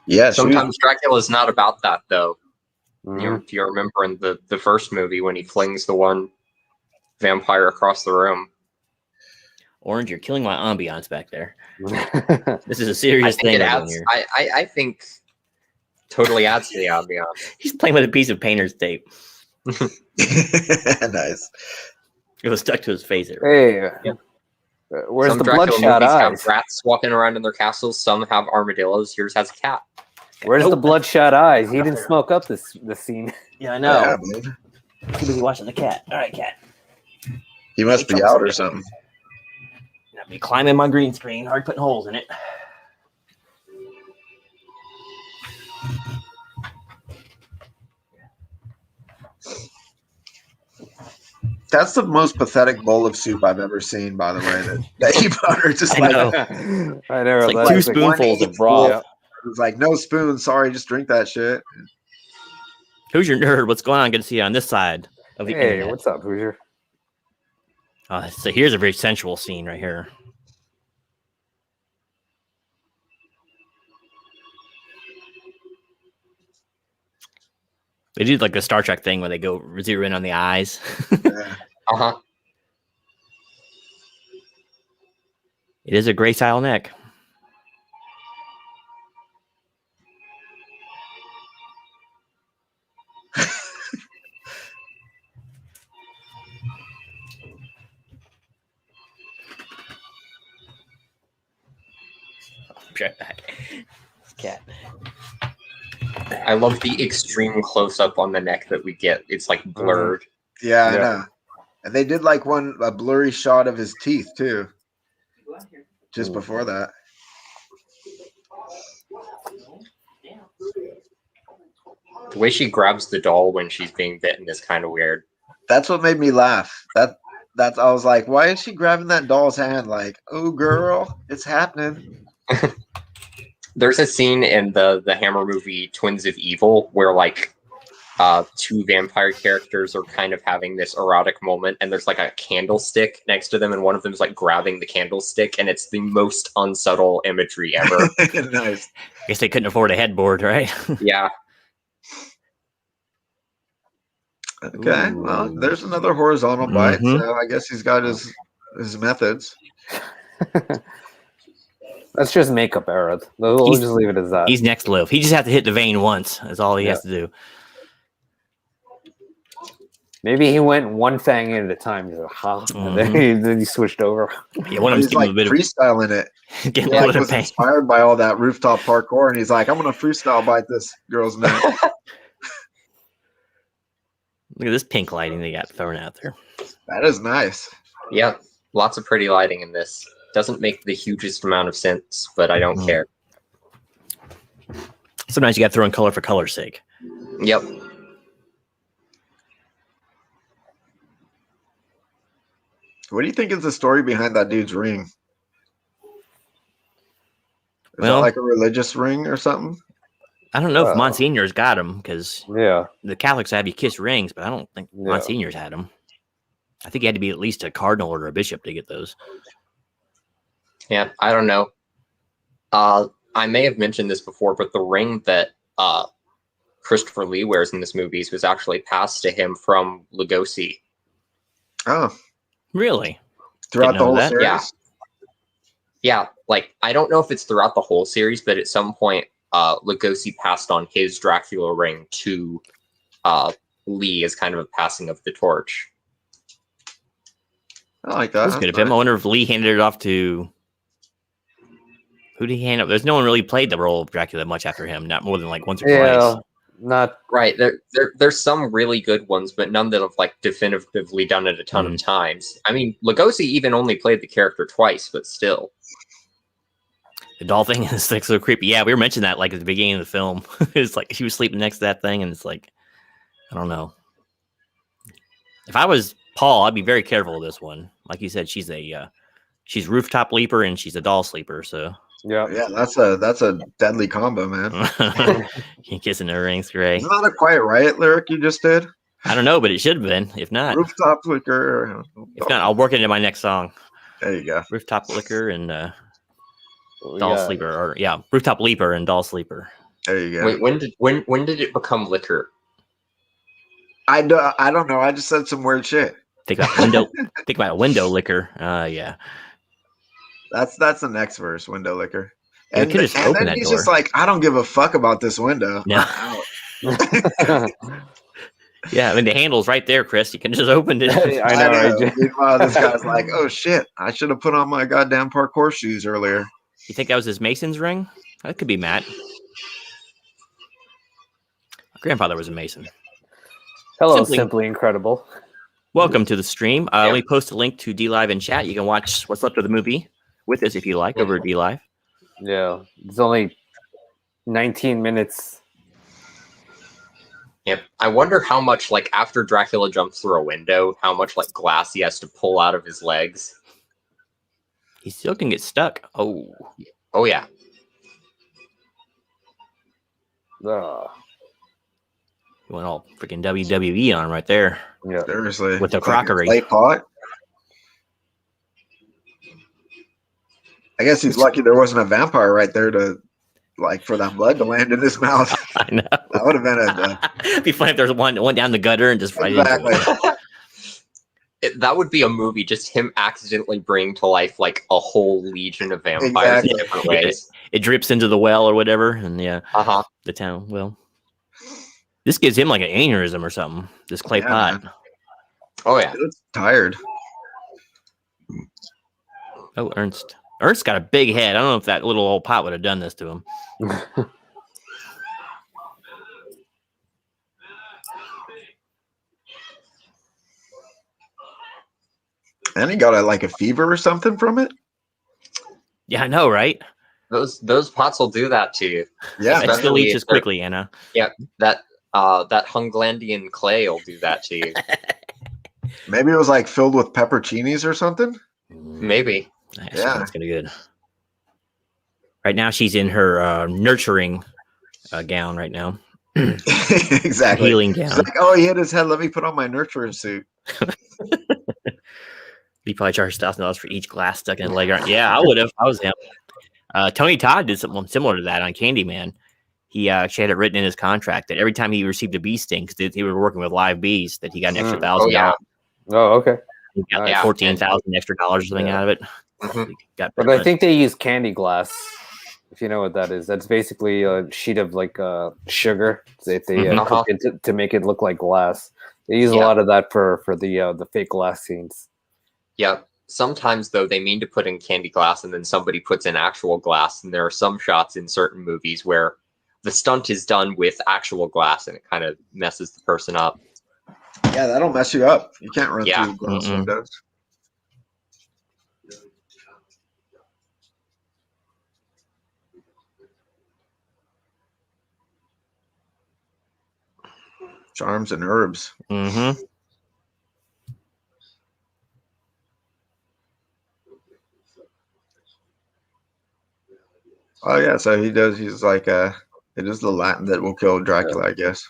Yeah. Sometimes Dracula's not about that, though. Mhm. If you remember in the first movie when he flings the one vampire across the room. Orange, you're killing my ambiance back there. This is a serious thing we're doing here. I think totally adds to the ambiance. He's playing with a piece of painter's tape. Nice. It was stuck to his face. Hey, where's Some the Dracula bloodshot movies eyes? have rats walking around in their castles. Some have armadillos. Yours has a cat. Where's the bloodshot eyes? He didn't smoke up the scene. Yeah, I Yeah, know. man. Too busy watching the cat. All right, cat. He must be out or something. I'll be climbing my green screen. Hard putting holes in it. That's the most pathetic bowl of soup I've ever seen, by the way. That he brought her just I like know. I know. It's like two spoonfuls of broth. Yeah. it was like no spoon. Sorry, just drink that shit. Who's your nerd? What's going on? Good to see you on this side of the Hey, internet. what's up, Hoosier? So here's a very sensual scene right here. They do like the Star Trek thing where they go zero in on the eyes. Yeah. Uh-huh. It is a gray style neck. Right back. Cat. I love the extreme close-up on the neck that we get. It's like blurred. Yeah, I Yeah. know. And they did like a blurry shot of his teeth too. Just before that. The way she grabs the doll when she's being bitten is kind of weird. That's what made me laugh. That's I was like, why is she grabbing that doll's hand? Like, oh girl, it's happening. There's a scene in the Hammer movie Twins of Evil where like two vampire characters are kind of having this erotic moment, and there's like a candlestick next to them, and one of them is like grabbing the candlestick, and it's the most unsubtle imagery ever. Nice. Guess they couldn't afford a headboard, right? Yeah. Okay. Ooh. Well, there's another horizontal bite. Mhm. So I guess he's got his methods. That's just makeup error. We'll He's- just leave it as that. He's next live. He just has to hit the vein once. That's all he has to do. Maybe he went one fang in at a time. He's like, huh? And then he switched over. Yeah, one of them's He's like getting a bit freestyling it. of getting He a like, little was pain. inspired by all that rooftop parkour, and he's like, I'm gonna freestyle bite this girl's neck. Look at this pink lighting they got thrown out there. That is nice. Yeah. Lots of pretty lighting in this. Doesn't make the hugest amount of sense, but I don't care. Sometimes you got to throw in color for color's sake. Yep. What do you think is the story behind that dude's ring? Is Well- that like a religious ring or something? I don't know if Well. Monsignor's got them because Yeah. the Catholics have you kiss rings, but I don't think Yeah. Monsignor's had them. I think you had to be at least a cardinal or a bishop to get those. Yeah, I don't know. I may have mentioned this before, but the ring that Christopher Lee wears in this movie was actually passed to him from Lugosi. Oh, Really? throughout Didn't the know whole that. series? Yeah. Yeah, like I don't know if it's throughout the whole series, but at some point, Lugosi passed on his Dracula ring to Lee as kind of a passing of the torch. I like that. That's good of him. I wonder if Lee handed it off to. Who did he hand it? There's no one really played the role of Dracula much after him. Not more than like once or Yeah. twice. Not. Right. There's some really good ones, but none that have like definitively done it a ton of times. I mean, Lugosi even only played the character twice, but still. The doll thing is like so creepy. Yeah, we were mentioning that like at the beginning of the film. It's like she was sleeping next to that thing, and it's like, I don't know. If I was Paul, I'd be very careful of this one. Like you said, she's she's rooftop leaper and she's a doll sleeper. So Yeah. Yeah, that's a deadly combo, man. you kissing her rings, gray. Isn't that a Quiet Riot lyric you just did? I don't know, but it should have been. If not, Rooftop liquor. if not, I'll work it into my next song. There you go. Rooftop liquor and We doll got- sleeper, or yeah, rooftop leaper and doll sleeper. There you go. Wait, when did it become liquor? I don't know. I just said some weird shit. Think about window. Think about window liquor. Yeah. That's the next verse, window licker. Yeah, we And, could just and open then that he's door. just like, I don't give a fuck about this window. No. I'm out. Yeah, I mean the handle's right there, Chris. You can just open it. I know, right? Meanwhile, this guy's like, oh shit, I should have put on my goddamn parkour shoes earlier. You think that was his Mason's ring? That could be Matt. My grandfather was a Mason. Hello, Simply Incredible. Welcome to the stream. Let me post a link to DLive in chat. You can watch what's left of the movie with us if you like over at DLive. Yeah, it's only 19 minutes. Yep. I wonder how much, like, after Dracula jumps through a window, how much, like, glass he has to pull out of his legs. He still can get stuck. Oh. Oh, yeah. Uh, You went all freaking WWE on right there. yeah. Seriously. With the crockery. Clay pot. I guess he's lucky there wasn't a vampire right there to, like, for that blood to land in his mouth. I know. That would have been a It'd be funny if there was one down the gutter and just right exactly. into it. That would be a movie, just him accidentally bringing to life, like, a whole legion of vampires in different ways. It drips into the well or whatever, and Uh-huh. the town well. This gives him like an aneurysm or something. This clay pot. Man. Oh, yeah. It's tired. Oh, Ernst. Ernst's got a big head. I don't know if that little old pot would have done this to him. And he got a fever or something from it. Yeah, I know, right? Those pots will do that to you. Yeah, It still leaches quickly, Anna. Yeah, that Hunglandian clay will do that to you. maybe it was like filled with pepperoncinis or something. Maybe. Nice. Yeah. That's gonna be good. Right now, she's in her nurturing gown right now. Exactly. Healing He's gown. like, oh, he hit his head. Let me put on my nurturing suit. He probably charged $1,000 for each glass stuck in the leg. Yeah, I would have. I was him. Tony Todd did something similar to that on Candyman. He actually had it written in his contract that every time he received a bee sting, because he was working with live bees, that he got an extra $1,000. Oh, yeah. Oh, okay. He got Yeah. like $14,000 extra dollars or something out of it. Mhm. Got But I think they use candy glass. If you know what that is, that's basically a sheet of sugar that they cook it to make it look like glass. They use a lot of that for the fake glass scenes. Yeah. Sometimes, though, they mean to put in candy glass and then somebody puts in actual glass. And there are some shots in certain movies where the stunt is done with actual glass and it kind of messes the person up. Yeah, that'll mess you up. You can't run Yeah. through glass windows. Charms and herbs. Mm-hmm. Oh yeah, so he does. He's like, it is the Latin that will kill Dracula, I guess.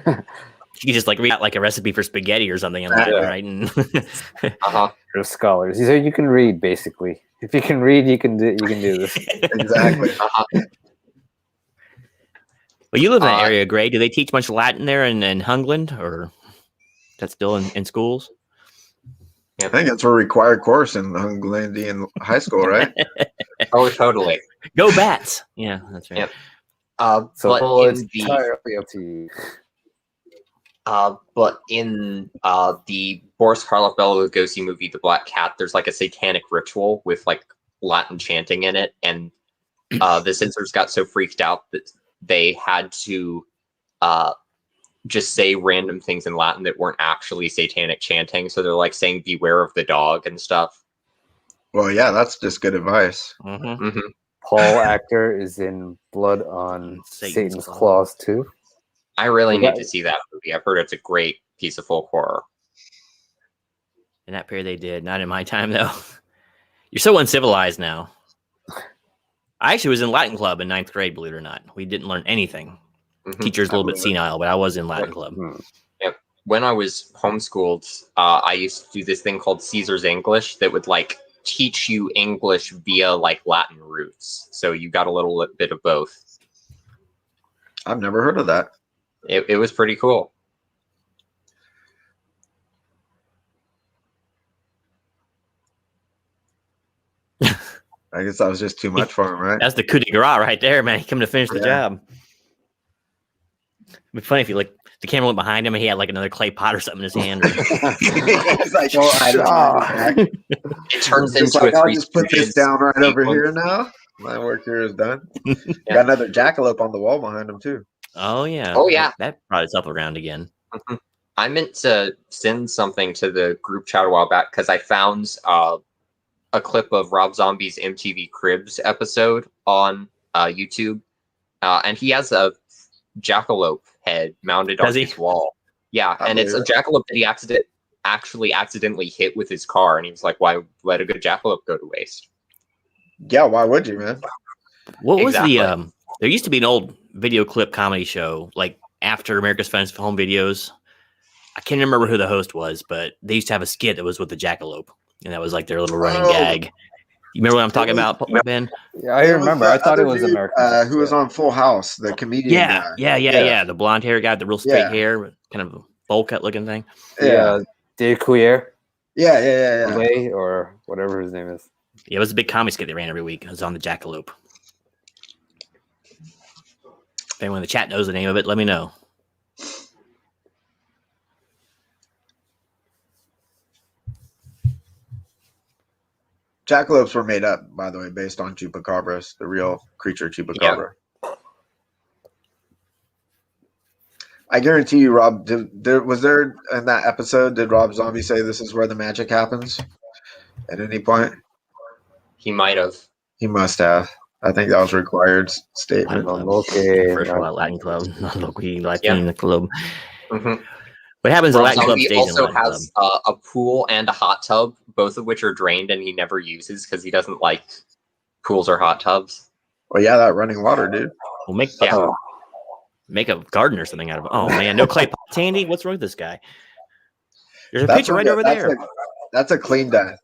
You can just read out a recipe for spaghetti or something in Latin, right? And They're scholars. He said you can read, basically. If you can read, you can do this. Exactly. Well, you live in that area, Gray. Do they teach much Latin there in Hungland, or that's still in schools? I think it's a required course in Hunglandian high school, right? Oh, totally. Go Bats! Yeah, that's right. Yep. So but it's entirely up to you. But in the Boris Karloff Bela Lugosi movie, The Black Cat, there's a satanic ritual with Latin chanting in it, and the censors got so freaked out that they had to just say random things in Latin that weren't actually satanic chanting. So they're saying "beware of the dog" and stuff. Well, yeah, that's just good advice. Mm-hmm. Mm-hmm. Paul Actor is in Blood on Satan's Claws too. I really need to see that movie. I've heard it's a great piece of folk horror. In that period, they did. Not in my time, though. You're so uncivilized now. I actually was in Latin club in 9th grade, believe it or not. We didn't learn anything. Mm-hmm. Teacher's a little bit senile, but I was in Latin club. Yep. When I was homeschooled, I used to do this thing called Caesar's English that would teach you English via Latin roots. So you got a little bit of both. I've never heard of that. It was pretty cool. I guess that was just too much for him, right? That's the coup de grace right there, man. He coming to finish the job. It'd be funny if you like the camera went behind him and he had like another clay pot or something in his hand. It's like, It turns into like, a I'll just put this down right over here now. My work here is done. Got another jackalope on the wall behind him too. Oh yeah. Oh yeah. That brought itself around again. I meant to send something to the group chat a while back because I found a clip of Rob Zombie's MTV Cribs episode on YouTube, and he has a jackalope head mounted on his wall. Yeah, and it's a jackalope that he accidentally hit with his car, and he was like, "Why let a good jackalope go to waste?" Yeah, why would you, man? What was the there used to be an old video clip comedy show like after America's Funniest Home Videos. I can't remember who the host was, but they used to have a skit that was with the jackalope, and that was like their little running gag. You remember what I'm talking about, Ben? Yeah, I remember. I thought it was American. Who was on Full House, the comedian guy. Yeah. The blonde hair guy, the real straight hair, kind of bowl cut looking thing. Yeah, Dave Coulier. Yeah. Or whatever his name is. Yeah, it was a big comedy skit they ran every week. It was on the jackalope. If anyone in the chat knows the name of it, let me know. Jackalopes were made up, by the way, based on chupacabras, the real creature chupacabra. Yeah. I guarantee you, Rob, was there in that episode, did Rob Zombie say this is where the magic happens at any point? He might have. He must have. I think that was required statement. Okay. First of all, Latin Club, not Latin Club. Mm-hmm. What happens in Latin Club? He also has a pool and a hot tub, both of which are drained, and he never uses because he doesn't like pools or hot tubs. Well, yeah, that running water, dude. We'll make a garden or something out of it. Oh man, no clay pots handy. What's wrong with this guy? There's a picture right over there. That's a clean death.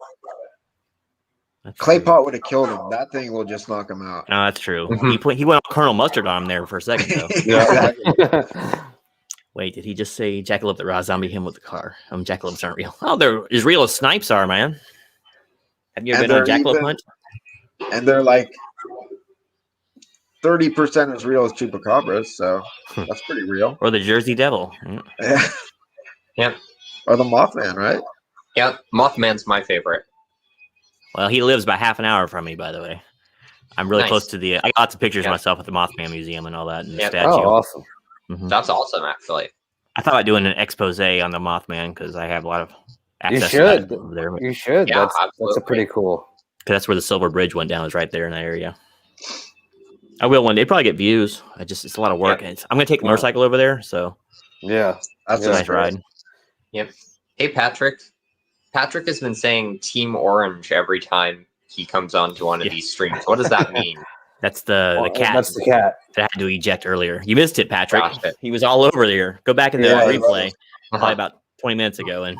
Clay pot would have killed him. That thing will just knock him out. No, that's true. He went on Colonel Mustard on him there for a second, though. Wait, did he just say jackalope that Rob Zombie him with the car? Jackalopes aren't real. Oh, they're as real as snipes are, man. Have you ever been on a jackalope hunt? And they're like 30% as real as chupacabras, so that's pretty real. Or the Jersey Devil. Yeah. Or the Mothman, right? Yeah, Mothman's my favorite. Well, he lives about half an hour from me, by the way. I'm really close to I got lots of pictures of myself at the Mothman Museum and all that, and the statue. Oh, awesome. Mm-hmm. That's awesome, actually. I thought about doing an expose on the Mothman because I have a lot of access to that over there. You should. Yeah, that's a pretty cool. Because that's where the Silver Bridge went down, is right there in that area. I will one day. Probably get views. It's a lot of work. Yeah. I'm going to take the motorcycle over there, so yeah, that's a nice ride. Yep. Hey, Patrick. Patrick has been saying Team Orange every time he comes on to one of these streams. What does that mean? That's the cat. That's the cat that I had to eject earlier. You missed it, Patrick. He was all over there. Go back in the replay probably about 20 minutes ago and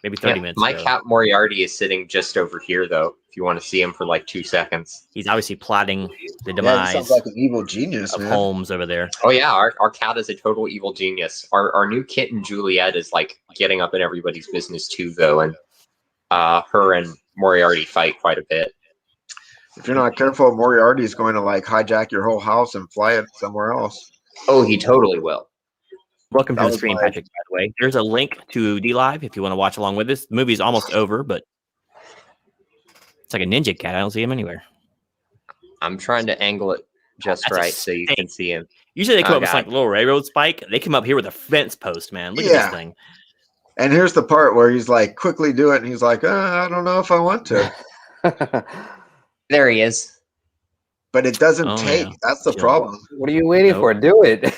maybe 30 minutes my ago. Cat Moriarty is sitting just over here, though, if you want to see him for like 2 seconds. He's obviously plotting the demise sounds like an evil genius, of Holmes over there. Oh, yeah. Our cat is a total evil genius. Our new kitten, Juliet, is like getting up in everybody's business, too, though. And her and Moriarty fight quite a bit. If you're not careful, Moriarty is going to like hijack your whole house and fly it somewhere else. Oh, he totally will. Welcome to the stream, Patrick, by the way. There's a link to D-Live if you want to watch along with this. The movie's almost over, but it's like a ninja cat. I don't see him anywhere. I'm trying to angle it just right so you can see him. Usually they come up with like a little railroad spike. They come up here with a fence post, man. Look at this thing. And here's the part where he's like, quickly do it. And he's like, I don't know if I want to. There he is. But it doesn't take. Yeah. That's the problem. What are you waiting for? Do it.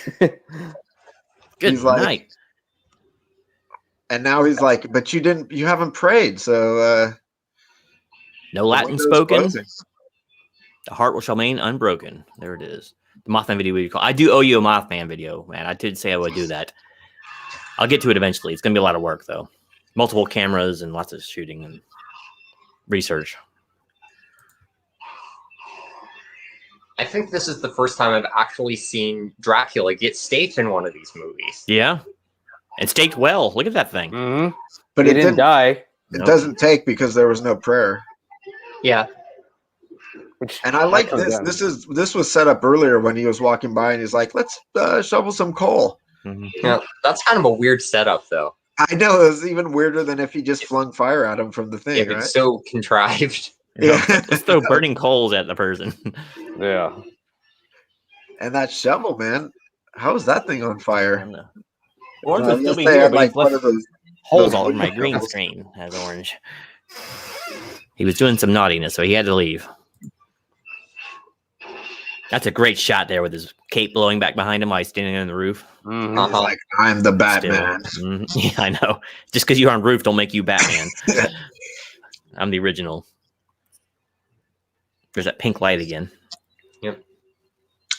Good night. And now he's like, but you haven't prayed. So no Latin spoken. The heart shall remain unbroken. There it is. The Mothman video. I do owe you a Mothman video, man. I did say I would do that. I'll get to it eventually. It's going to be a lot of work, though. Multiple cameras and lots of shooting and research. I think this is the first time I've actually seen Dracula get staked in one of these movies. Yeah. And staked well. Look at that thing. Mm-hmm. But it didn't die. It doesn't take because there was no prayer. Yeah. And I like this. This was set up earlier when he was walking by, and he's like, "Let's shovel some coal." Mhm. Yeah, that's kind of a weird setup, though. I know, it was even weirder than if he just flung fire at him from the thing, Yeah, but right? it's so contrived. Yeah. Let's throw burning coals at the person. Yeah. And that shovel, man, how is that thing on fire? Orange I would still guess be they here, had, but he's like, one left of those holes those all over my window green shovels. screen as orange. He was doing some naughtiness, so he had to leave. That's a great shot there with his cape blowing back behind him while he's standing on the roof. Mhm. He's like, I'm the Batman. Yeah, I know. Just because you're on roof don't make you Batman. I'm the original. There's that pink light again. Yep.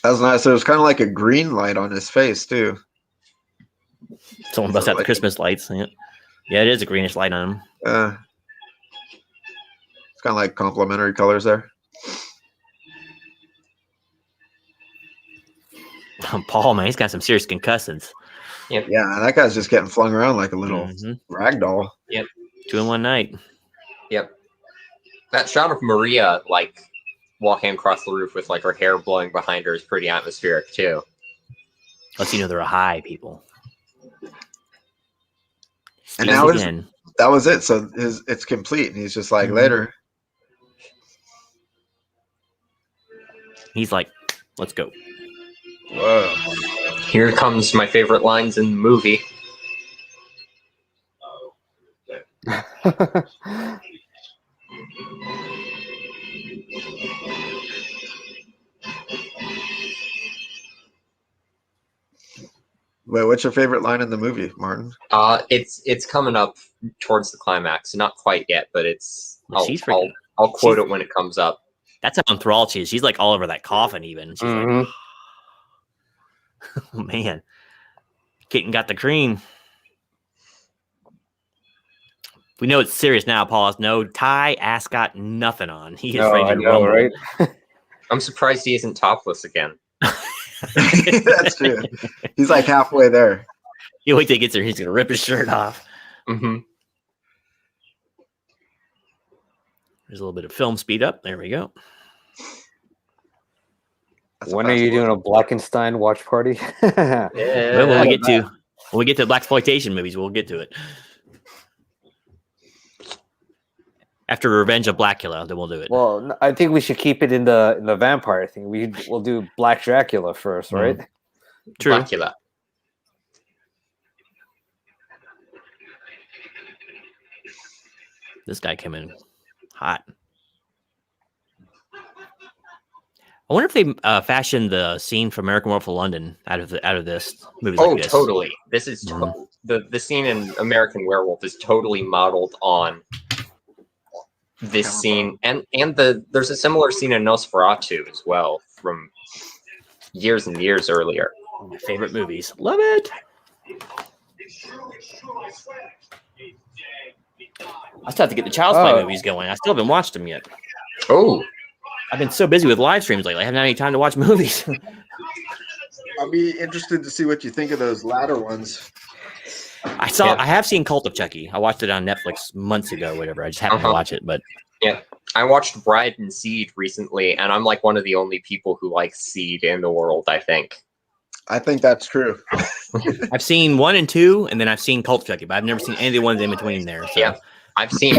That was nice. There was kind of like a green light on his face, too. Someone bust out the Christmas lights. Yeah, it is a greenish light on him. It's kind of like complementary colors there. Paul, man, he's got some serious concussions. Yep. Yeah, that guy's just getting flung around like a little rag doll. Yep. 2 in one night. Yep. That shot of Maria, like, walking across the roof with, like, her hair blowing behind her is pretty atmospheric, too. Lets you know they're high, people. And now that was it. So it's complete. And he's just like, later. He's like, let's go. Whoa. Here comes my favorite lines in the movie. Wait, what's your favorite line in the movie, Martin? It's coming up towards the climax. Not quite yet, but it's. I'll quote it when it comes up. That's how enthralled she is. She's like all over that coffin, even. She's like, oh, man. Kitten got the cream. We know it's serious now, Paul. No tie, ascot, nothing on. He is ready to rumble. Right? I'm surprised he isn't topless again. That's true. He's like halfway there. You wait till he gets there. He's going to rip his shirt off. Mm-hmm. There's a little bit of film speed up. There we go. When are you doing a Blackenstein watch party? Well, when we get to blaxploitation movies, we'll get to it. After Revenge of Blackula, then we'll do it. Well, I think we should keep it in the vampire thing. We'll do Black Dracula first, right? True. Blackula. This guy came in hot. I wonder if they fashioned the scene from American Werewolf of London out of this movie. Oh, like this. Totally. This is the scene in American Werewolf is totally modeled on this scene, and there's a similar scene in Nosferatu as well from years and years earlier. One of my favorite movies. Love it. I still have to get the Child's Play movies going. I still haven't watched them yet. Oh. I've been so busy with live streams lately. I haven't had any time to watch movies. I'll be interested to see what you think of those latter ones. I have seen Cult of Chucky. I watched it on Netflix months ago, or whatever. I just happened to watch it, but yeah, I watched Bride and Seed recently, and I'm like one of the only people who likes Seed in the world. I think that's true. I've seen 1 and 2, and then I've seen Cult of Chucky, but I've never seen any of the ones in between there. So. Yeah, I've seen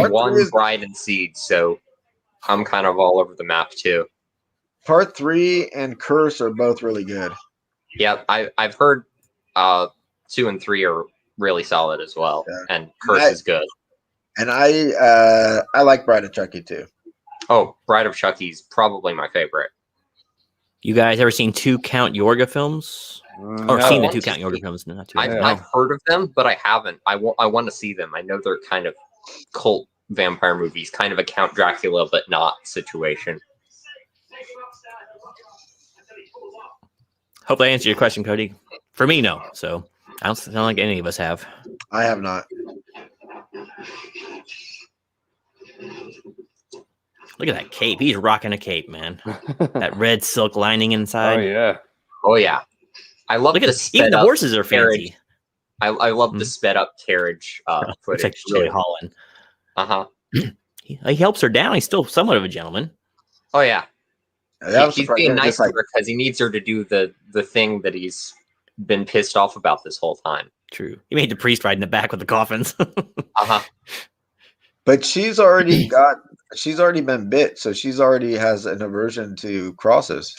Bride and Seed, so I'm kind of all over the map too. Part 3 and Curse are both really good. Yeah, I've heard 2 and 3 are really solid as well, and Curse is good. And I like Bride of Chucky too. Oh, Bride of Chucky's probably my favorite. You guys ever seen 2 Count Yorga films? Or seen the 2 Count Yorga films? Not 2. I've heard of them, but I haven't. I want to see them. I know they're kind of cult vampire movies, kind of a Count Dracula but not situation. Hope I answered your question, Cody. For me, no. So I don't sound like any of us have. I have not. Look at that cape. He's rocking a cape, man. That red silk lining inside. Oh yeah. I love Look at even the horses are fancy. I love the sped up carriage footage. It's like really hauling. Uh-huh. He helps her down. He's still somewhat of a gentleman. Oh yeah. That was He's surprising. being nice Just to like, her because he needs her to do the thing that he's been pissed off about this whole time. True. He made the priest ride in the back with the coffins. Uh-huh. but she's already been bit, so she's already has an aversion to crosses.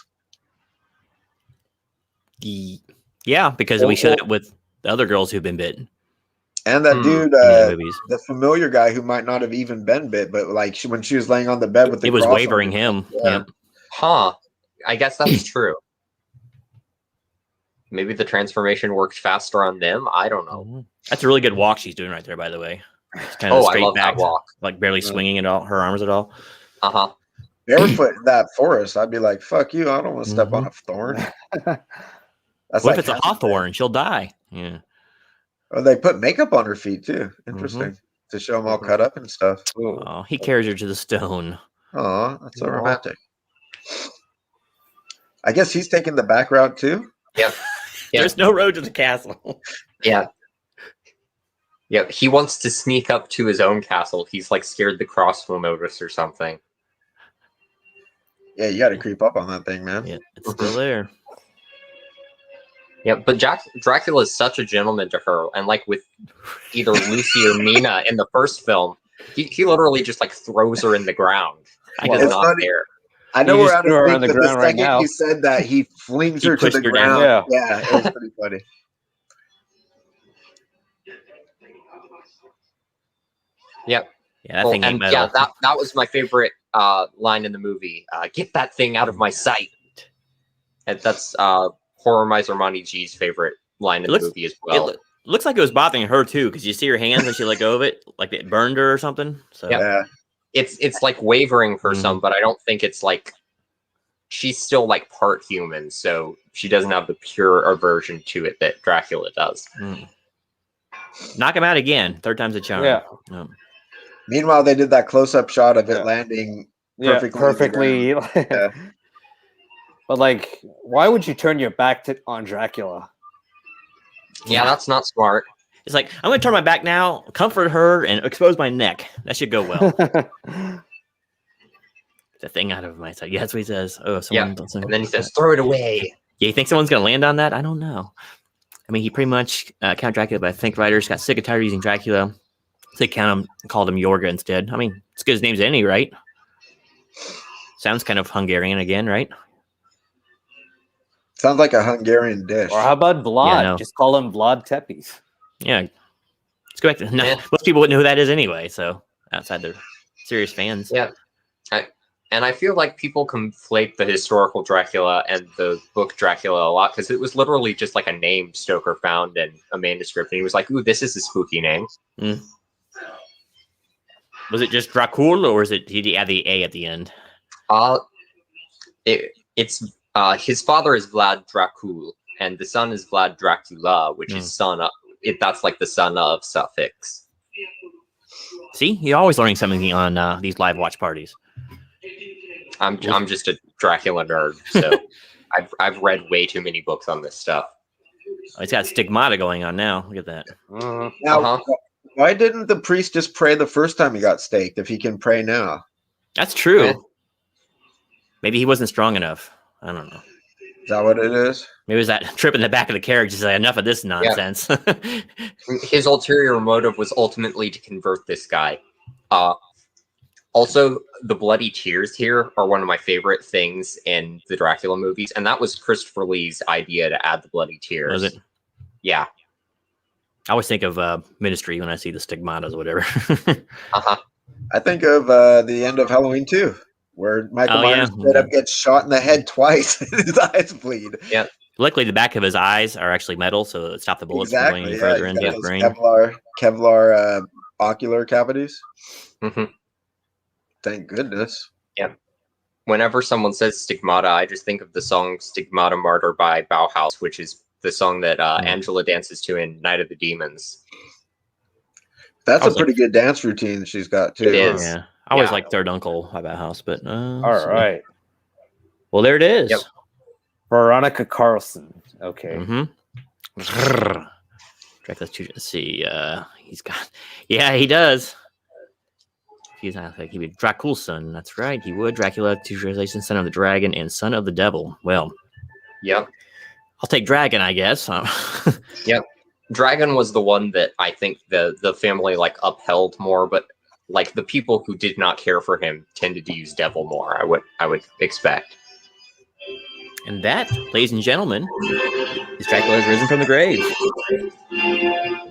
Yeah, because we showed it with the other girls who've been bitten And that dude, in the movies. the familiar guy who might not have even been bit, but like when she was laying on the bed with the It was cross on wavering her, him. yeah. Yep. Huh. I guess that's true. Maybe the transformation worked faster on them. I don't know. That's a really good walk she's doing right there, by the way. It's kind Oh, of I straight love back, that walk. like barely swinging at all her arms at all. Uh-huh. barefoot in that forest, I'd be like, "Fuck you! I don't want to step on a thorn." That's What like if it's a hawthorn? She'll die. Yeah. Oh, they put makeup on her feet too. Interesting to show them all cut up and stuff. Oh, he carries her to the stone. Oh, that's so romantic. I guess he's taking the back route too. Yeah. There's no road to the castle. Yeah. Yeah, he wants to sneak up to his own castle. He's like scared the cross will notice or something. Yeah, you got to creep up on that thing, man. Yeah, it's still there. Yeah, but Dracula is such a gentleman to her, and like with either Lucy or Mina in the first film, he literally just like throws her in the ground. He does not care. I know You we're just out threw her of on sync, the but the ground right second now. you said that, he flings He her to pushed the her down. ground. Yeah, it was pretty funny. Yep. Yeah, that thing ain't metal. Yeah, that was my favorite line in the movie. Get that thing out of my sight. And that's Horror Miser Monty G's favorite line in the movie as well. It looks like it was bothering her too, because you see her hands when she let go of it, like it burned her or something. So Yeah. It's like wavering for some, but I don't think it's like she's still like part human, so she doesn't have the pure aversion to it that Dracula does. Knock him out again. Third time's a charm. Yeah. Meanwhile, they did that close-up shot of it landing perfectly. Yeah. But like, why would you turn your back on Dracula? Yeah, that's not smart. It's like, I'm going to turn my back now, comfort her, and expose my neck. That should go well. The thing out of my sight. Yeah, that's what he says. Oh, someone. Yeah. And then he says, "Throw it away." Yeah, you think someone's going to land on that? I don't know. I mean, he pretty much Count Dracula, but I think writers got sick and tired of using Dracula. So they called him Yorga instead. I mean, it's good as name's any, right? Sounds kind of Hungarian again, right? Sounds like a Hungarian dish. Or how about Vlad? Yeah, no. Just call him Vlad Tepes. Yeah. Let's go back to most people wouldn't know who that is anyway, so outside their serious fans. Yeah. And I feel like people conflate the historical Dracula and the book Dracula a lot because it was literally just like a name Stoker found in a manuscript. And he was like, "Ooh, this is a spooky name." Was it just Dracula, or did he add the A at the end? It's his father is Vlad Dracul, and the son is Vlad Dracula, which is son of that's like the son of suffix. See, you're always learning something on these live watch parties. I'm just a Dracula nerd, so I've read way too many books on this stuff. Oh, it's got stigmata going on now. Look at that. Now, why didn't the priest just pray the first time he got staked if he can pray now? That's true. Maybe he wasn't strong enough. I don't know. Is that what it is? Maybe it was that trip in the back of the carriage. Just like, enough of this nonsense. Yeah. His ulterior motive was ultimately to convert this guy. Also, the bloody tears here are one of my favorite things in the Dracula movies, and that was Christopher Lee's idea to add the bloody tears. Was it? Yeah. I always think of Ministry when I see the stigmatas or whatever. I think of the end of Halloween 2, where Michael Myers straight up gets shot in the head twice and his eyes bleed. Yeah. Luckily, the back of his eyes are actually metal, so it stopped the bullets from going any further into his brain. Kevlar ocular cavities. Thank goodness. Yeah. Whenever someone says stigmata, I just think of the song Stigmata Martyr by Bauhaus, which is the song that Angela dances to in Night of the Demons. That's a pretty good dance routine she's got, too. It is. Yeah. I always like Third Uncle by Bauhaus, but... All right. Well, there it is. Yep. Veronica Carlson. Okay. Let's see. He's got... Yeah, he does. He's not like he'd be Dracula's son. That's right. He would. Dracula, two translations, son of the dragon and son of the devil. Well, Yep. I'll take dragon, I guess. Yep. Dragon was the one that I think the family like upheld more, but like the people who did not care for him tended to use devil more. I would expect. And that, ladies and gentlemen, is Dracula has risen from the grave.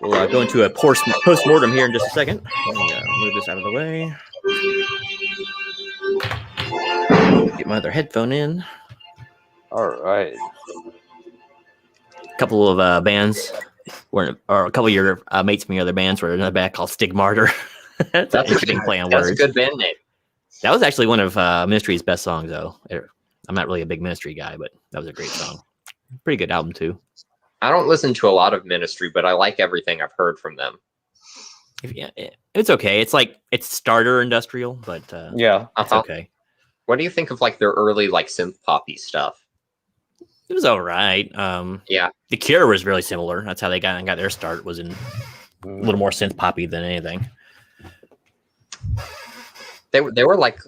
We'll go into a post-mortem here in just a second. Let me move this out of the way. Get my other headphone in. All right. A couple of bands, or a couple of your mates from your other bands were in a band called Stigmartyr. That's an interesting play on words. That's a good band name. That was actually one of Ministry's best songs, though. I'm not really a big Ministry guy, but that was a great song. Pretty good album, too. I don't listen to a lot of Ministry, but I like everything I've heard from them. It's okay. It's starter industrial, but it's okay. What do you think of like their early like synth poppy stuff? It was all right. Yeah. The Cure was really similar. That's how they got their start, was in a little more synth poppy than anything. They were like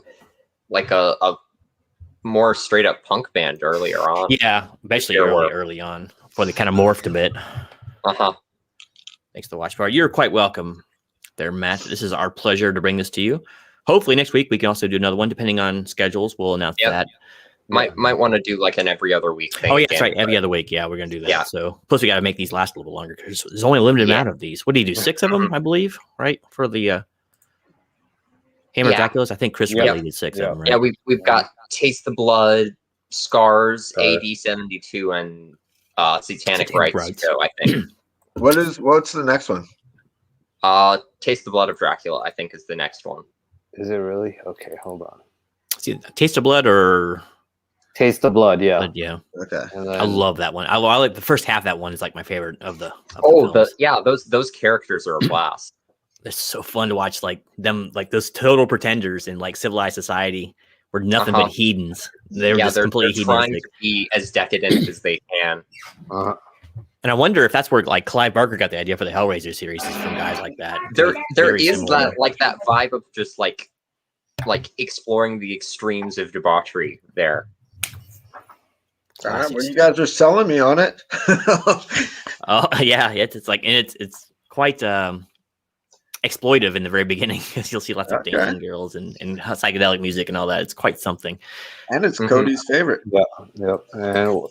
a more straight up punk band earlier on. Yeah, especially early on, before they kind of morphed a bit. Thanks for the watch part. You're quite welcome there, Matt. This is our pleasure to bring this to you. Hopefully next week we can also do another one, depending on schedules. We'll announce that. Might want to do like an every other week thing. Oh yeah, that's right. Every other week. Yeah, we're gonna do that. Yeah. So plus we got to make these last a little longer because there's only a limited amount of these. What do you do? 6 of them, I believe, right? For the Hammer Draculas. I think Chris really did 6 of them, right? Yeah, we've got Taste the Blood, Scars, AD 72, and Satanic Rites. So I think. What's the next one? Taste the Blood of Dracula, I think, is the next one. Is it really? Okay, hold on. See, Taste of Blood or Taste the Blood, yeah. Yeah. Okay. Then, I love that one. I like the first half of that one is like my favorite of the those characters are a blast. It's so fun to watch like them, like those total pretenders in like civilized society were nothing but heathens. They're completely trying heathenistic. to be as decadent as they can. And I wonder if that's where like Clive Barker got the idea for the Hellraiser series, is from guys like that. There is that vibe of just like exploring the extremes of debauchery there. Well, you guys are selling me on it. Oh yeah, it's like, and it's quite exploitive in the very beginning, because you'll see lots of dancing girls and psychedelic music and all that. It's quite something. And it's Cody's favorite. Yeah.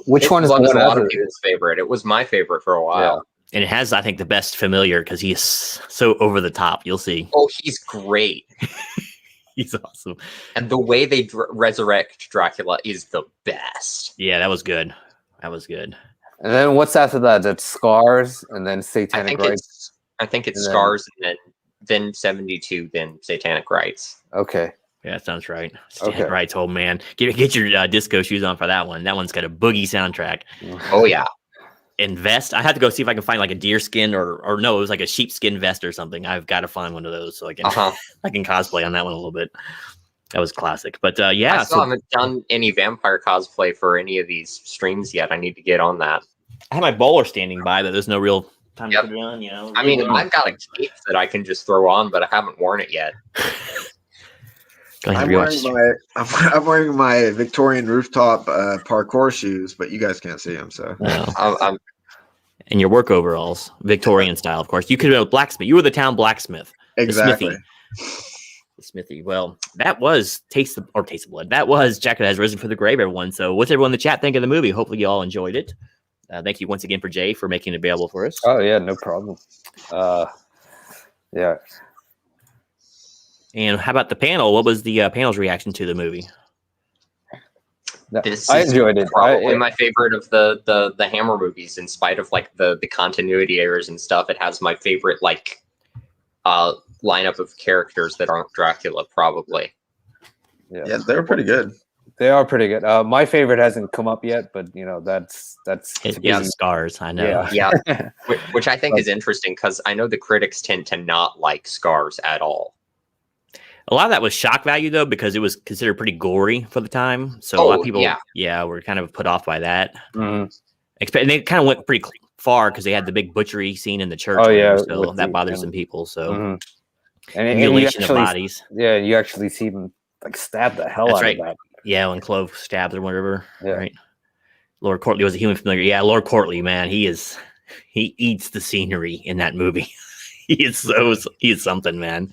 Which one is a lot of people's favorite? It was my favorite for a while. And it has, I think, the best familiar, because he is so over the top. You'll see. Oh, he's great. He's awesome. And the way they resurrect Dracula is the best. Yeah, that was good. That was good. And then what's after that? That's Scars, and then Satanic Rites. I think it's Scars, and then 72, then Satanic Rites. Okay. Yeah, that sounds right. Satanic Rites, oh man. Get your disco shoes on for that one. That one's got a boogie soundtrack. Oh yeah. And vest. I had to go see if I can find like a deer skin or no, it was like a sheepskin vest or something. I've got to find one of those so I can I can cosplay on that one a little bit. That was classic. But I still haven't done any vampire cosplay for any of these streams yet. I need to get on that. I have my bowler standing by, but there's no real time to put it on, you know. I mean, I've got a cape that I can just throw on, but I haven't worn it yet. I'm wearing my Victorian rooftop parkour shoes, but you guys can't see them, so. No. And your work overalls, Victorian style, of course. You could be a blacksmith. You were the town blacksmith. Exactly. The smithy. Well, that was Taste of Blood. That was Dracula Has Risen from the Grave, everyone. So what's everyone in the chat think of the movie? Hopefully you all enjoyed it. Thank you once again for Jay for making it available for us. Oh, yeah, no problem. Yeah. And how about the panel? What was the panel's reaction to the movie? I enjoyed it. Probably my favorite of the Hammer movies, in spite of like the continuity errors and stuff. It has my favorite like lineup of characters that aren't Dracula, probably. Yeah, they're pretty good. They are pretty good. My favorite hasn't come up yet, but you know that's Scars. I know. Yeah. Which I think is interesting, because I know the critics tend to not like Scars at all. A lot of that was shock value, though, because it was considered pretty gory for the time. So a lot of people, were kind of put off by that. And they kind of went pretty far because they had the big butchery scene in the church. Oh, yeah. So that bothered some people. So And mutilation you actually, of bodies. Yeah, you actually see him like stab the hell That's out right. of that. Yeah, when Clove stabs or whatever. Yeah. Right. Lord Courtly was a human familiar. Yeah, Lord Courtly, man, he eats the scenery in that movie. he is something, man.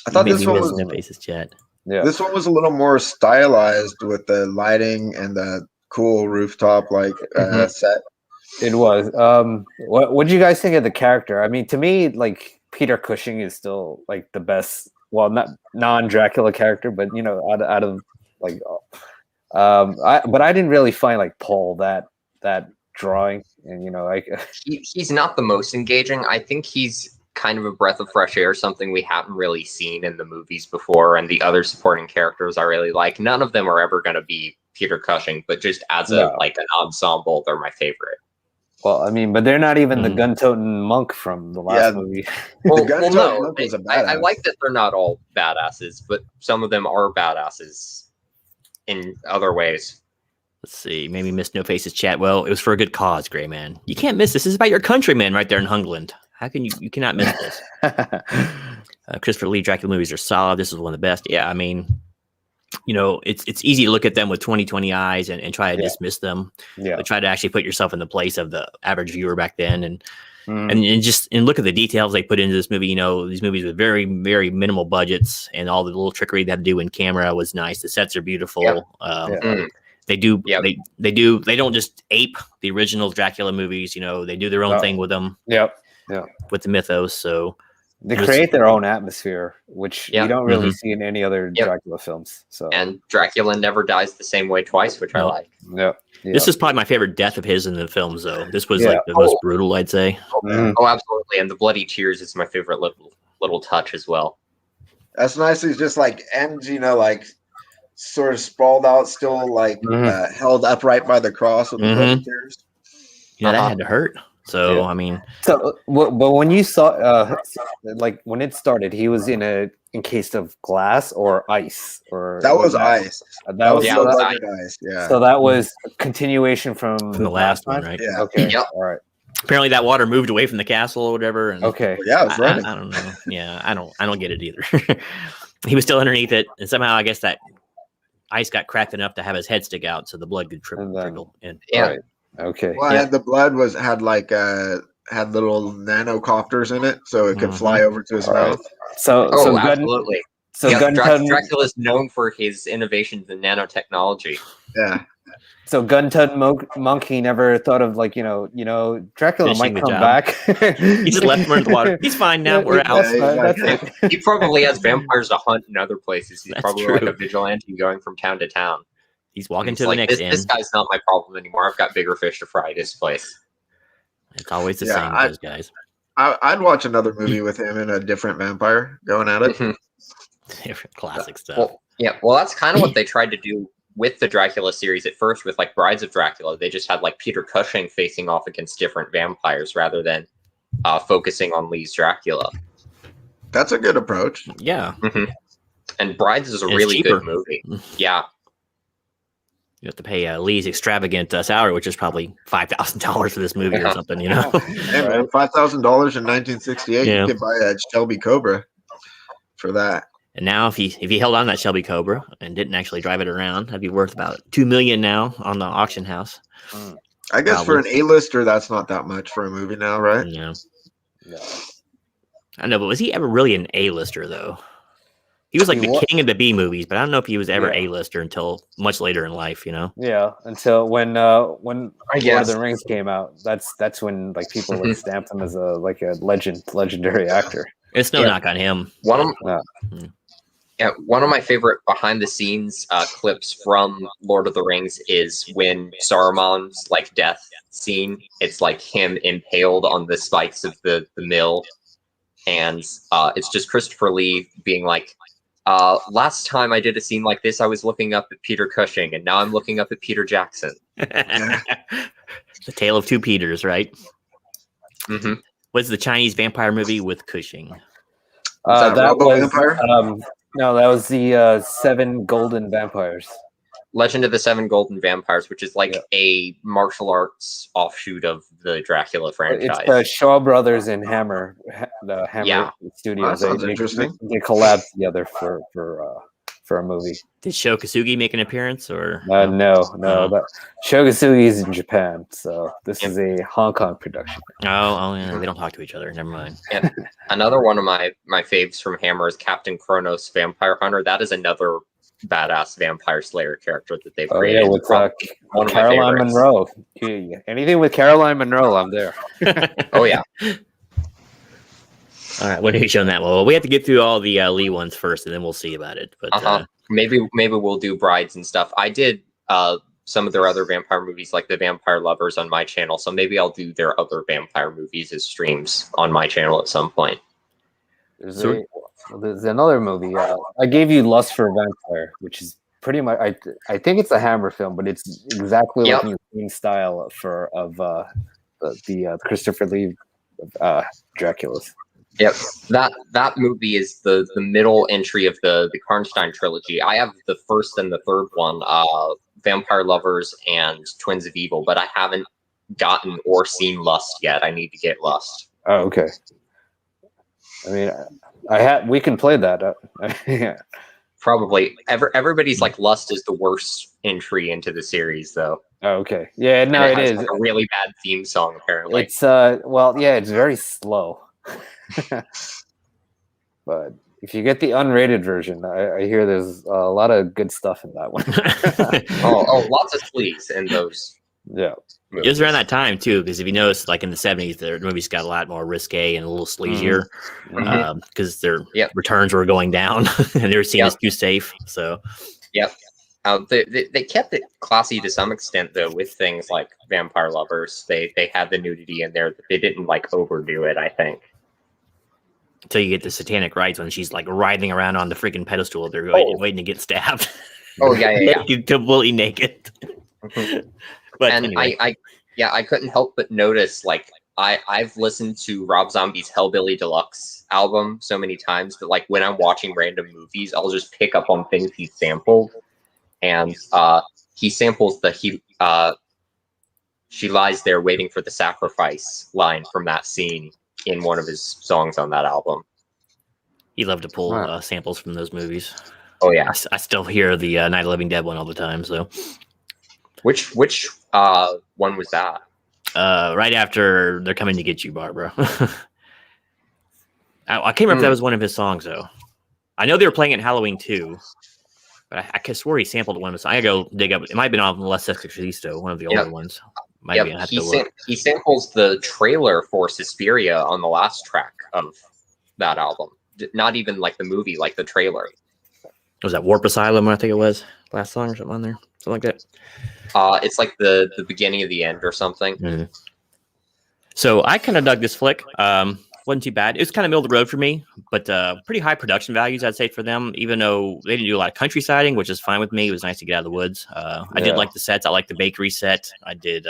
I thought this one miss was No Faces chat. Yeah. This one was a little more stylized with the lighting and the cool rooftop set. It was. What do you guys think of the character? I mean, to me, like Peter Cushing is still like the best. Well, not non-Dracula character, but you know, out of like, but I didn't really find like Paul that drawing, and you know, like he's not the most engaging. I think he's kind of a breath of fresh air, something we haven't really seen in the movies before. And the other supporting characters I really like. None of them are ever going to be Peter Cushing, but just as an ensemble, they're my favorite. Well, I mean, but they're not even the gun-toting monk from the last movie. Well, no, monk was a badass. I like that they're not all badasses, but some of them are badasses in other ways. Let's see. Maybe missed No Faces chat. Well, it was for a good cause, Gray Man. You can't miss this. This is about your countrymen right there in Hungland. How can you cannot miss this? Christopher Lee Dracula movies are solid. This is one of the best. Yeah, I mean, you know, it's easy to look at them with 20/20 eyes and try to dismiss them. Yeah. But try to actually put yourself in the place of the average viewer back then and look at the details they put into this movie. You know, these movies with very, very minimal budgets and all the little trickery they had to do in camera was nice. The sets are beautiful. Yep. They do. Yep. They do. They don't just ape the original Dracula movies. You know, they do their own thing with them. Yep. Yeah. With the mythos, so they create their own atmosphere, which you don't really see in any other Dracula films. So and Dracula never dies the same way twice, which I like. Yep. This is probably my favorite death of his in the films, though. This was like the most brutal, I'd say. Oh, absolutely. And the bloody tears is my favorite little touch as well. That's nice. He's just like ends, you know, like sort of sprawled out, still like held upright by the cross with the bloody tears. Yeah, that had to hurt. So I mean, but when you saw, like when it started, he was encased of glass or ice, or that was ice. That was ice. Yeah. So that was a continuation from the last one, right? Yeah. Okay. Yep. All right. Apparently, that water moved away from the castle or whatever. And okay. Yeah, it was running. I don't know. Yeah, I don't get it either. He was still underneath it, and somehow I guess that ice got cracked enough to have his head stick out, so the blood could trickle in. Yeah. Right. Okay. Well, the blood had little nanocopters in it, so it could fly over to his mouth. So absolutely. Dracula is known for his innovations in nanotechnology. Yeah. So gun-toting monk, he never thought of like Dracula might come back. He just left him in the water. He's fine now. We're out. He probably has vampires to hunt in other places. He's probably like a vigilante going from town to town. He's walking to the next inn. This guy's not my problem anymore. I've got bigger fish to fry. This place. It's always the same with those guys. I'd watch another movie with him and a different vampire going at it. Different classic stuff. Well, that's kind of what they tried to do with the Dracula series at first with like Brides of Dracula. They just had like Peter Cushing facing off against different vampires rather than focusing on Lee's Dracula. That's a good approach. Yeah. And Brides is a really good movie. Yeah. You have to pay Lee's extravagant salary, which is probably $5,000 for this movie or something, you know? Hey, man, $5,000 in 1968, you could buy a Shelby Cobra for that. And now, if he held on that Shelby Cobra and didn't actually drive it around, that'd be worth about $2 million now on the auction house. I guess for an A-lister, that's not that much for a movie now, right? Yeah. I know, but was he ever really an A-lister though? He was like the king of the B movies, but I don't know if he was ever A-lister until much later in life, you know? Yeah, until when Lord of the Rings came out, that's when like people like stamped him as a legendary actor. It's no knock on him. One of my favorite behind the scenes clips from Lord of the Rings is when Saruman's like death scene. It's like him impaled on the spikes of the mill, and it's just Christopher Lee being like, last time I did a scene like this, I was looking up at Peter Cushing, and now I'm looking up at Peter Jackson. The tale of two Peters, right? What's the Chinese vampire movie with Cushing? That was Vampire? No, that was the 7 Golden Vampires. Legend of the Seven Golden Vampires, which is like a martial arts offshoot of the Dracula franchise. It's the Shaw Brothers and Hammer, the Hammer Studios. That sounds interesting. They collabed together for a movie. Did Sho Kosugi make an appearance or? No. Sho Kosugi is in Japan, so this is a Hong Kong production. Oh yeah, they don't talk to each other. Never mind. And another one of my faves from Hammer is Captain Kronos, Vampire Hunter. That is another badass vampire slayer character that they've created. Yeah, with Caroline Monroe. Anything with Caroline Monroe, I'm there. Oh yeah. All right, when are you showing that? Well, we have to get through all the Lee ones first, and then we'll see about it. But maybe we'll do Brides and stuff. I did some of their other vampire movies, like The Vampire Lovers, on my channel. So maybe I'll do their other vampire movies as streams on my channel at some point. There's another movie. I gave you Lust for a Vampire, which is pretty much. I think it's a Hammer film, but it's exactly like the same style of the Christopher Lee Draculas. Yep, that movie is the middle entry of the Karnstein trilogy. I have the first and the third one, Vampire Lovers and Twins of Evil, but I haven't gotten or seen Lust yet. I need to get Lust. Oh, okay. I mean, we can play that. Yeah. Probably. Everybody's like Lust is the worst entry into the series, though. Oh, okay. Yeah, no, it is like a really bad theme song. Apparently, it's it's very slow. But if you get the unrated version, I hear there's a lot of good stuff in that one. oh, lots of sleaze in those. Yeah. It was around that time too, because if you notice, like in the 70s, the movies got a lot more risque and a little sleazier because their returns were going down and they were seen as too safe. So, they kept it classy to some extent, though, with things like Vampire Lovers. They had the nudity in there, but they didn't like overdo it, I think. Until you get the Satanic Rites when she's like writhing around on the freaking pedestal, they're waiting to get stabbed. Oh yeah. Completely naked. But and anyway. I couldn't help but notice, like, I've listened to Rob Zombie's Hellbilly Deluxe album so many times that, like, when I'm watching random movies, I'll just pick up on things he sampled. And he samples she lies there waiting for the sacrifice line from that scene in one of his songs on that album. He loved to pull samples from those movies. Oh yeah, I still hear the Night of the Living Dead one all the time. So, which one was that? Right after They're Coming to Get You, Barbara. I can't remember if that was one of his songs though. I know they were playing it in Halloween too, but I could swear he sampled one of his. I gotta go dig up. It might have been on Les Exorcisto, one of the older ones. He samples the trailer for Suspiria on the last track of that album. Not even like the movie, like the trailer. Was that Warp Asylum? I think it was last song or something on there, something like that. It's like the beginning of the end or something. Mm-hmm. So I kind of dug this flick. Wasn't too bad. It was kind of middle of the road for me, but pretty high production values, I'd say, for them. Even though they didn't do a lot of countryside, which is fine with me. It was nice to get out of the woods. I did like the sets. I liked the bakery set. I did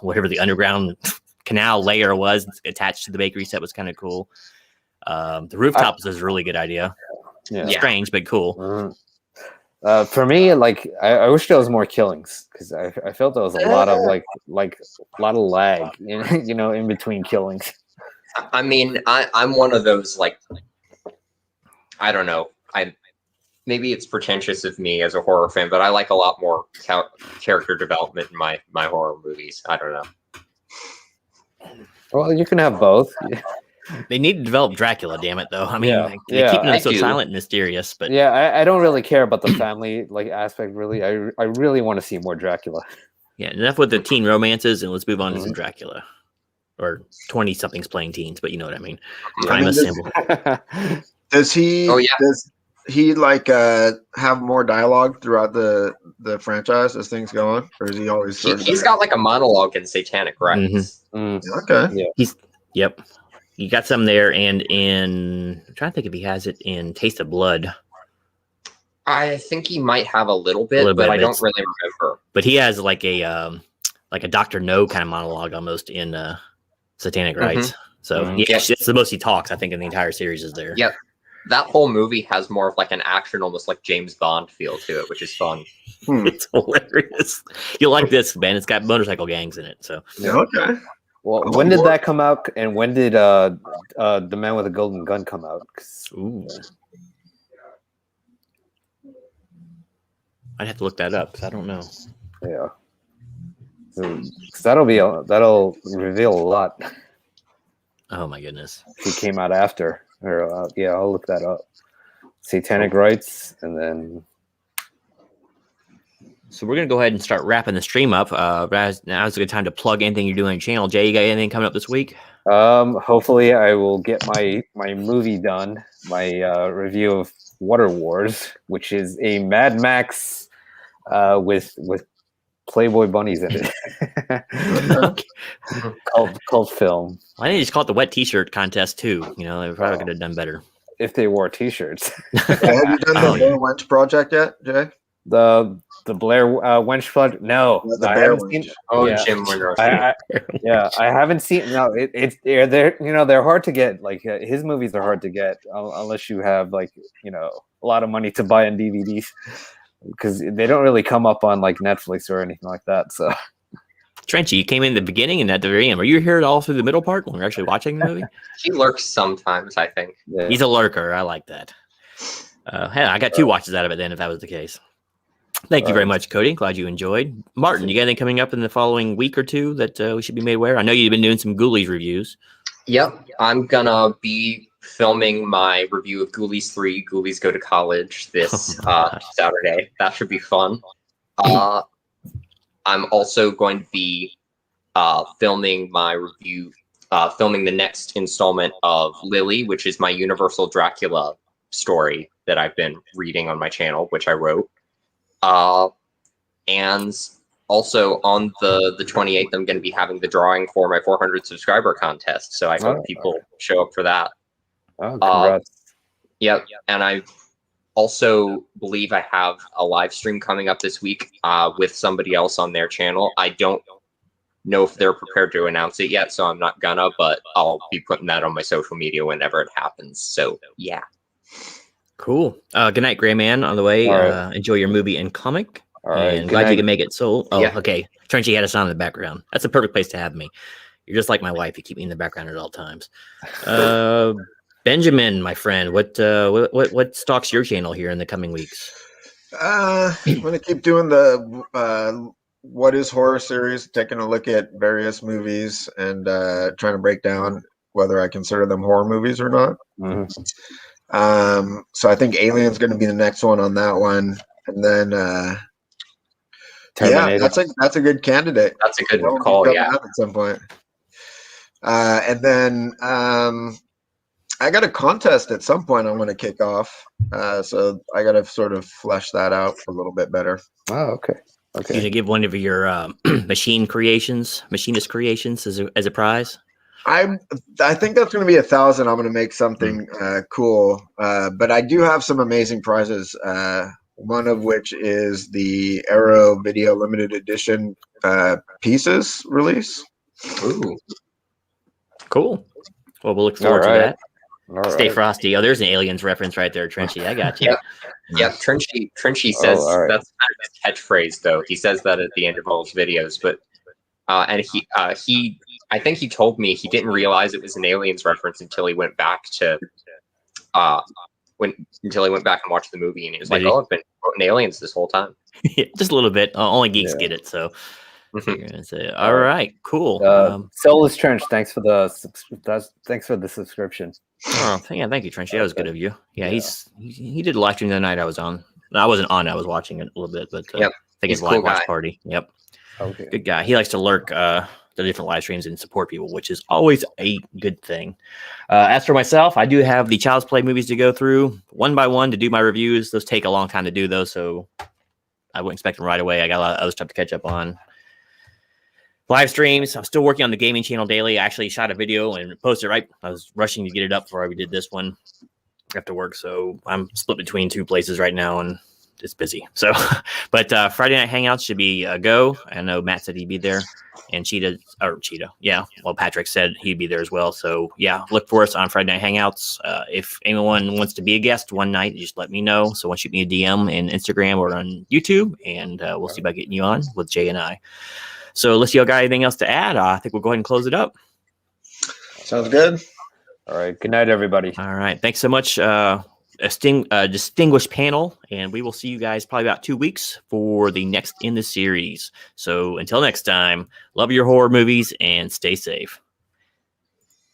whatever the underground canal layer was attached to the bakery set was kind of cool. The rooftops was a really good idea. Yeah. Strange, but cool. For me, like I wish there was more killings because I felt there was a lot of a lot of lag, in between killings. I mean, I'm one of those, like, I don't know. Maybe it's pretentious of me as a horror fan, but I like a lot more character development in my horror movies. I don't know. Well, you can have both. They need to develop Dracula, damn it, though. I mean, they keep him so silent and mysterious. But I don't really care about the family aspect. Really, I really want to see more Dracula. Yeah, enough with the teen romances, and let's move on to some Dracula. Or 20-somethings playing teens, but you know what I mean. Primus symbol. Does he? Oh yeah. Does he have more dialogue throughout the franchise as things go on, or is he always? He's got like a monologue in Satanic Rites. Okay. Yeah. He got some there, and I'm trying to think if he has it in Taste of Blood. I think he might have a little bit, but I don't really remember. But he has like a Dr. No kind of monologue almost in Satanic Rites. So it's the most he talks, I think, in the entire series is there. Yep. that whole movie has more of like an action, almost like James Bond feel to it, which is fun. It's hilarious. You'll like this, man. It's got motorcycle gangs in it. So Okay. Well, when did that come out? And when did The Man with a Golden Gun come out? ooh. I'd have to look that up because I don't know. Yeah. So that'll reveal a lot. Oh my goodness. If he came out after. Or yeah, I'll look that up. Satanic Rites, and then. So we're gonna go ahead and start wrapping the stream up. Now's a good time to plug anything you're doing on your channel. Jay, you got anything coming up this week? Hopefully I will get my movie done. My review of Water Wars, which is a Mad Max with Playboy bunnies in it. Okay. Cult film. Why didn't you just call it the wet T-shirt contest too? You know, they probably could have done better. If they wore T-shirts. Have you done the Blair Witch Project yet, Jay? The Blair Witch Project? No, The I Bear haven't Witch. seen. Oh, Yeah. Jim Winter. I haven't seen. No, they're hard to get. Like his movies are hard to get unless you have like a lot of money to buy on DVDs, because they don't really come up on like Netflix or anything like that. So, Trenchy, you came in the beginning and at the very end. Were you here all through the middle part when we're actually watching the movie? He lurks sometimes, I think. yeah. He's a lurker. I like that. Hey, I got 2 watches out of it then, if that was the case. Thank you very much, Cody. Glad you enjoyed. Martin, you got anything coming up in the following week or 2 that we should be made aware? I know you've been doing some Ghoulies reviews. Yep, I'm gonna be filming my review of Ghoulies 3, Ghoulies Go to College, this Saturday. That should be fun. I'm also going to be filming my review, filming the next installment of Lily, which is my Universal Dracula story that I've been reading on my channel, which I wrote. And also on the 28th, I'm going to be having the drawing for my 400 subscriber contest. So I hope people show up for that. Oh, congrats. Yep. And I also believe I have a live stream coming up this week with somebody else on their channel. I don't know if they're prepared to announce it yet, so I'm not gonna, but I'll be putting that on my social media whenever it happens. So yeah. Cool. Good night, Gray Man. On the way, Right. enjoy your movie and comic. Right. And Good glad you night. can make it. So, Yeah. Okay. Trenchy had us on in the background. That's the perfect place to have me. You're just like my wife. You keep me in the background at all times. Benjamin, my friend, what stalks your channel here in the coming weeks? I'm gonna keep doing the What is Horror series, taking a look at various movies and trying to break down whether I consider them horror movies or not. Mhm. So I think Alien's going to be the next one on that one, and then Terminator. yeah, that's a good candidate. That's a good That will be call, coming yeah. up at some point. And then I got a contest at some point I'm going to kick off, so I got to sort of flesh that out a little bit better. Oh, okay. You Okay. gonna give one of your machinist creations as a prize? I think that's going to be 1,000. I'm going to make something cool, but I do have some amazing prizes. One of which is the Arrow Video Limited Edition Pieces release. Ooh. Cool. Well, we'll look forward to right. that. All Stay right. frosty. Oh, there's an Aliens reference right there, Trenchy. I got you. Yep. Yep, Trenchy says all right. that's kind of his catchphrase, though. He says that at the end of all his videos, but and he I think he told me he didn't realize it was an Aliens reference until he went back to until he went back and watched the movie, and he was like, "Oh, I've been quoting Aliens this whole time." Just a little bit. Only geeks Yeah. get it. So Mhm. you're gonna say, all right, cool. Soulless Trench, thanks for the subscription. Oh, thank you, Trenchy. That was good of you. Yeah, he did a live stream the night I was on. No, I wasn't on. I was watching it a little bit, but Yep. I think He's it's a a live cool watch guy. party. Yep, Okay. good guy. He likes to lurk the different live streams and support people, which is always a good thing. As for myself, I do have the Child's Play movies to go through one by one to do my reviews. Those take a long time to do, though, so I wouldn't expect them right away. I got a lot of other stuff to catch up on. Live streams. I'm still working on the gaming channel daily. I actually shot a video and posted right. I was rushing to get it up before we did this one after work, so I'm split between 2 places right now, and it's busy. So, but Friday night hangouts should be a go. I know Matt said he'd be there, and Cheetah. Yeah. Well, Patrick said he'd be there as well. So yeah, look for us on Friday night hangouts. If anyone wants to be a guest one night, just let me know. So shoot me a DM in Instagram or on YouTube, and we'll see about getting you on with Jay and I. So unless y'all got anything else to add, I think we'll go ahead and close it up. Sounds good. All right. Good night, everybody. All right. Thanks so much, distinguished panel. And we will see you guys probably about 2 weeks for the next in the series. So until next time, love your horror movies and stay safe.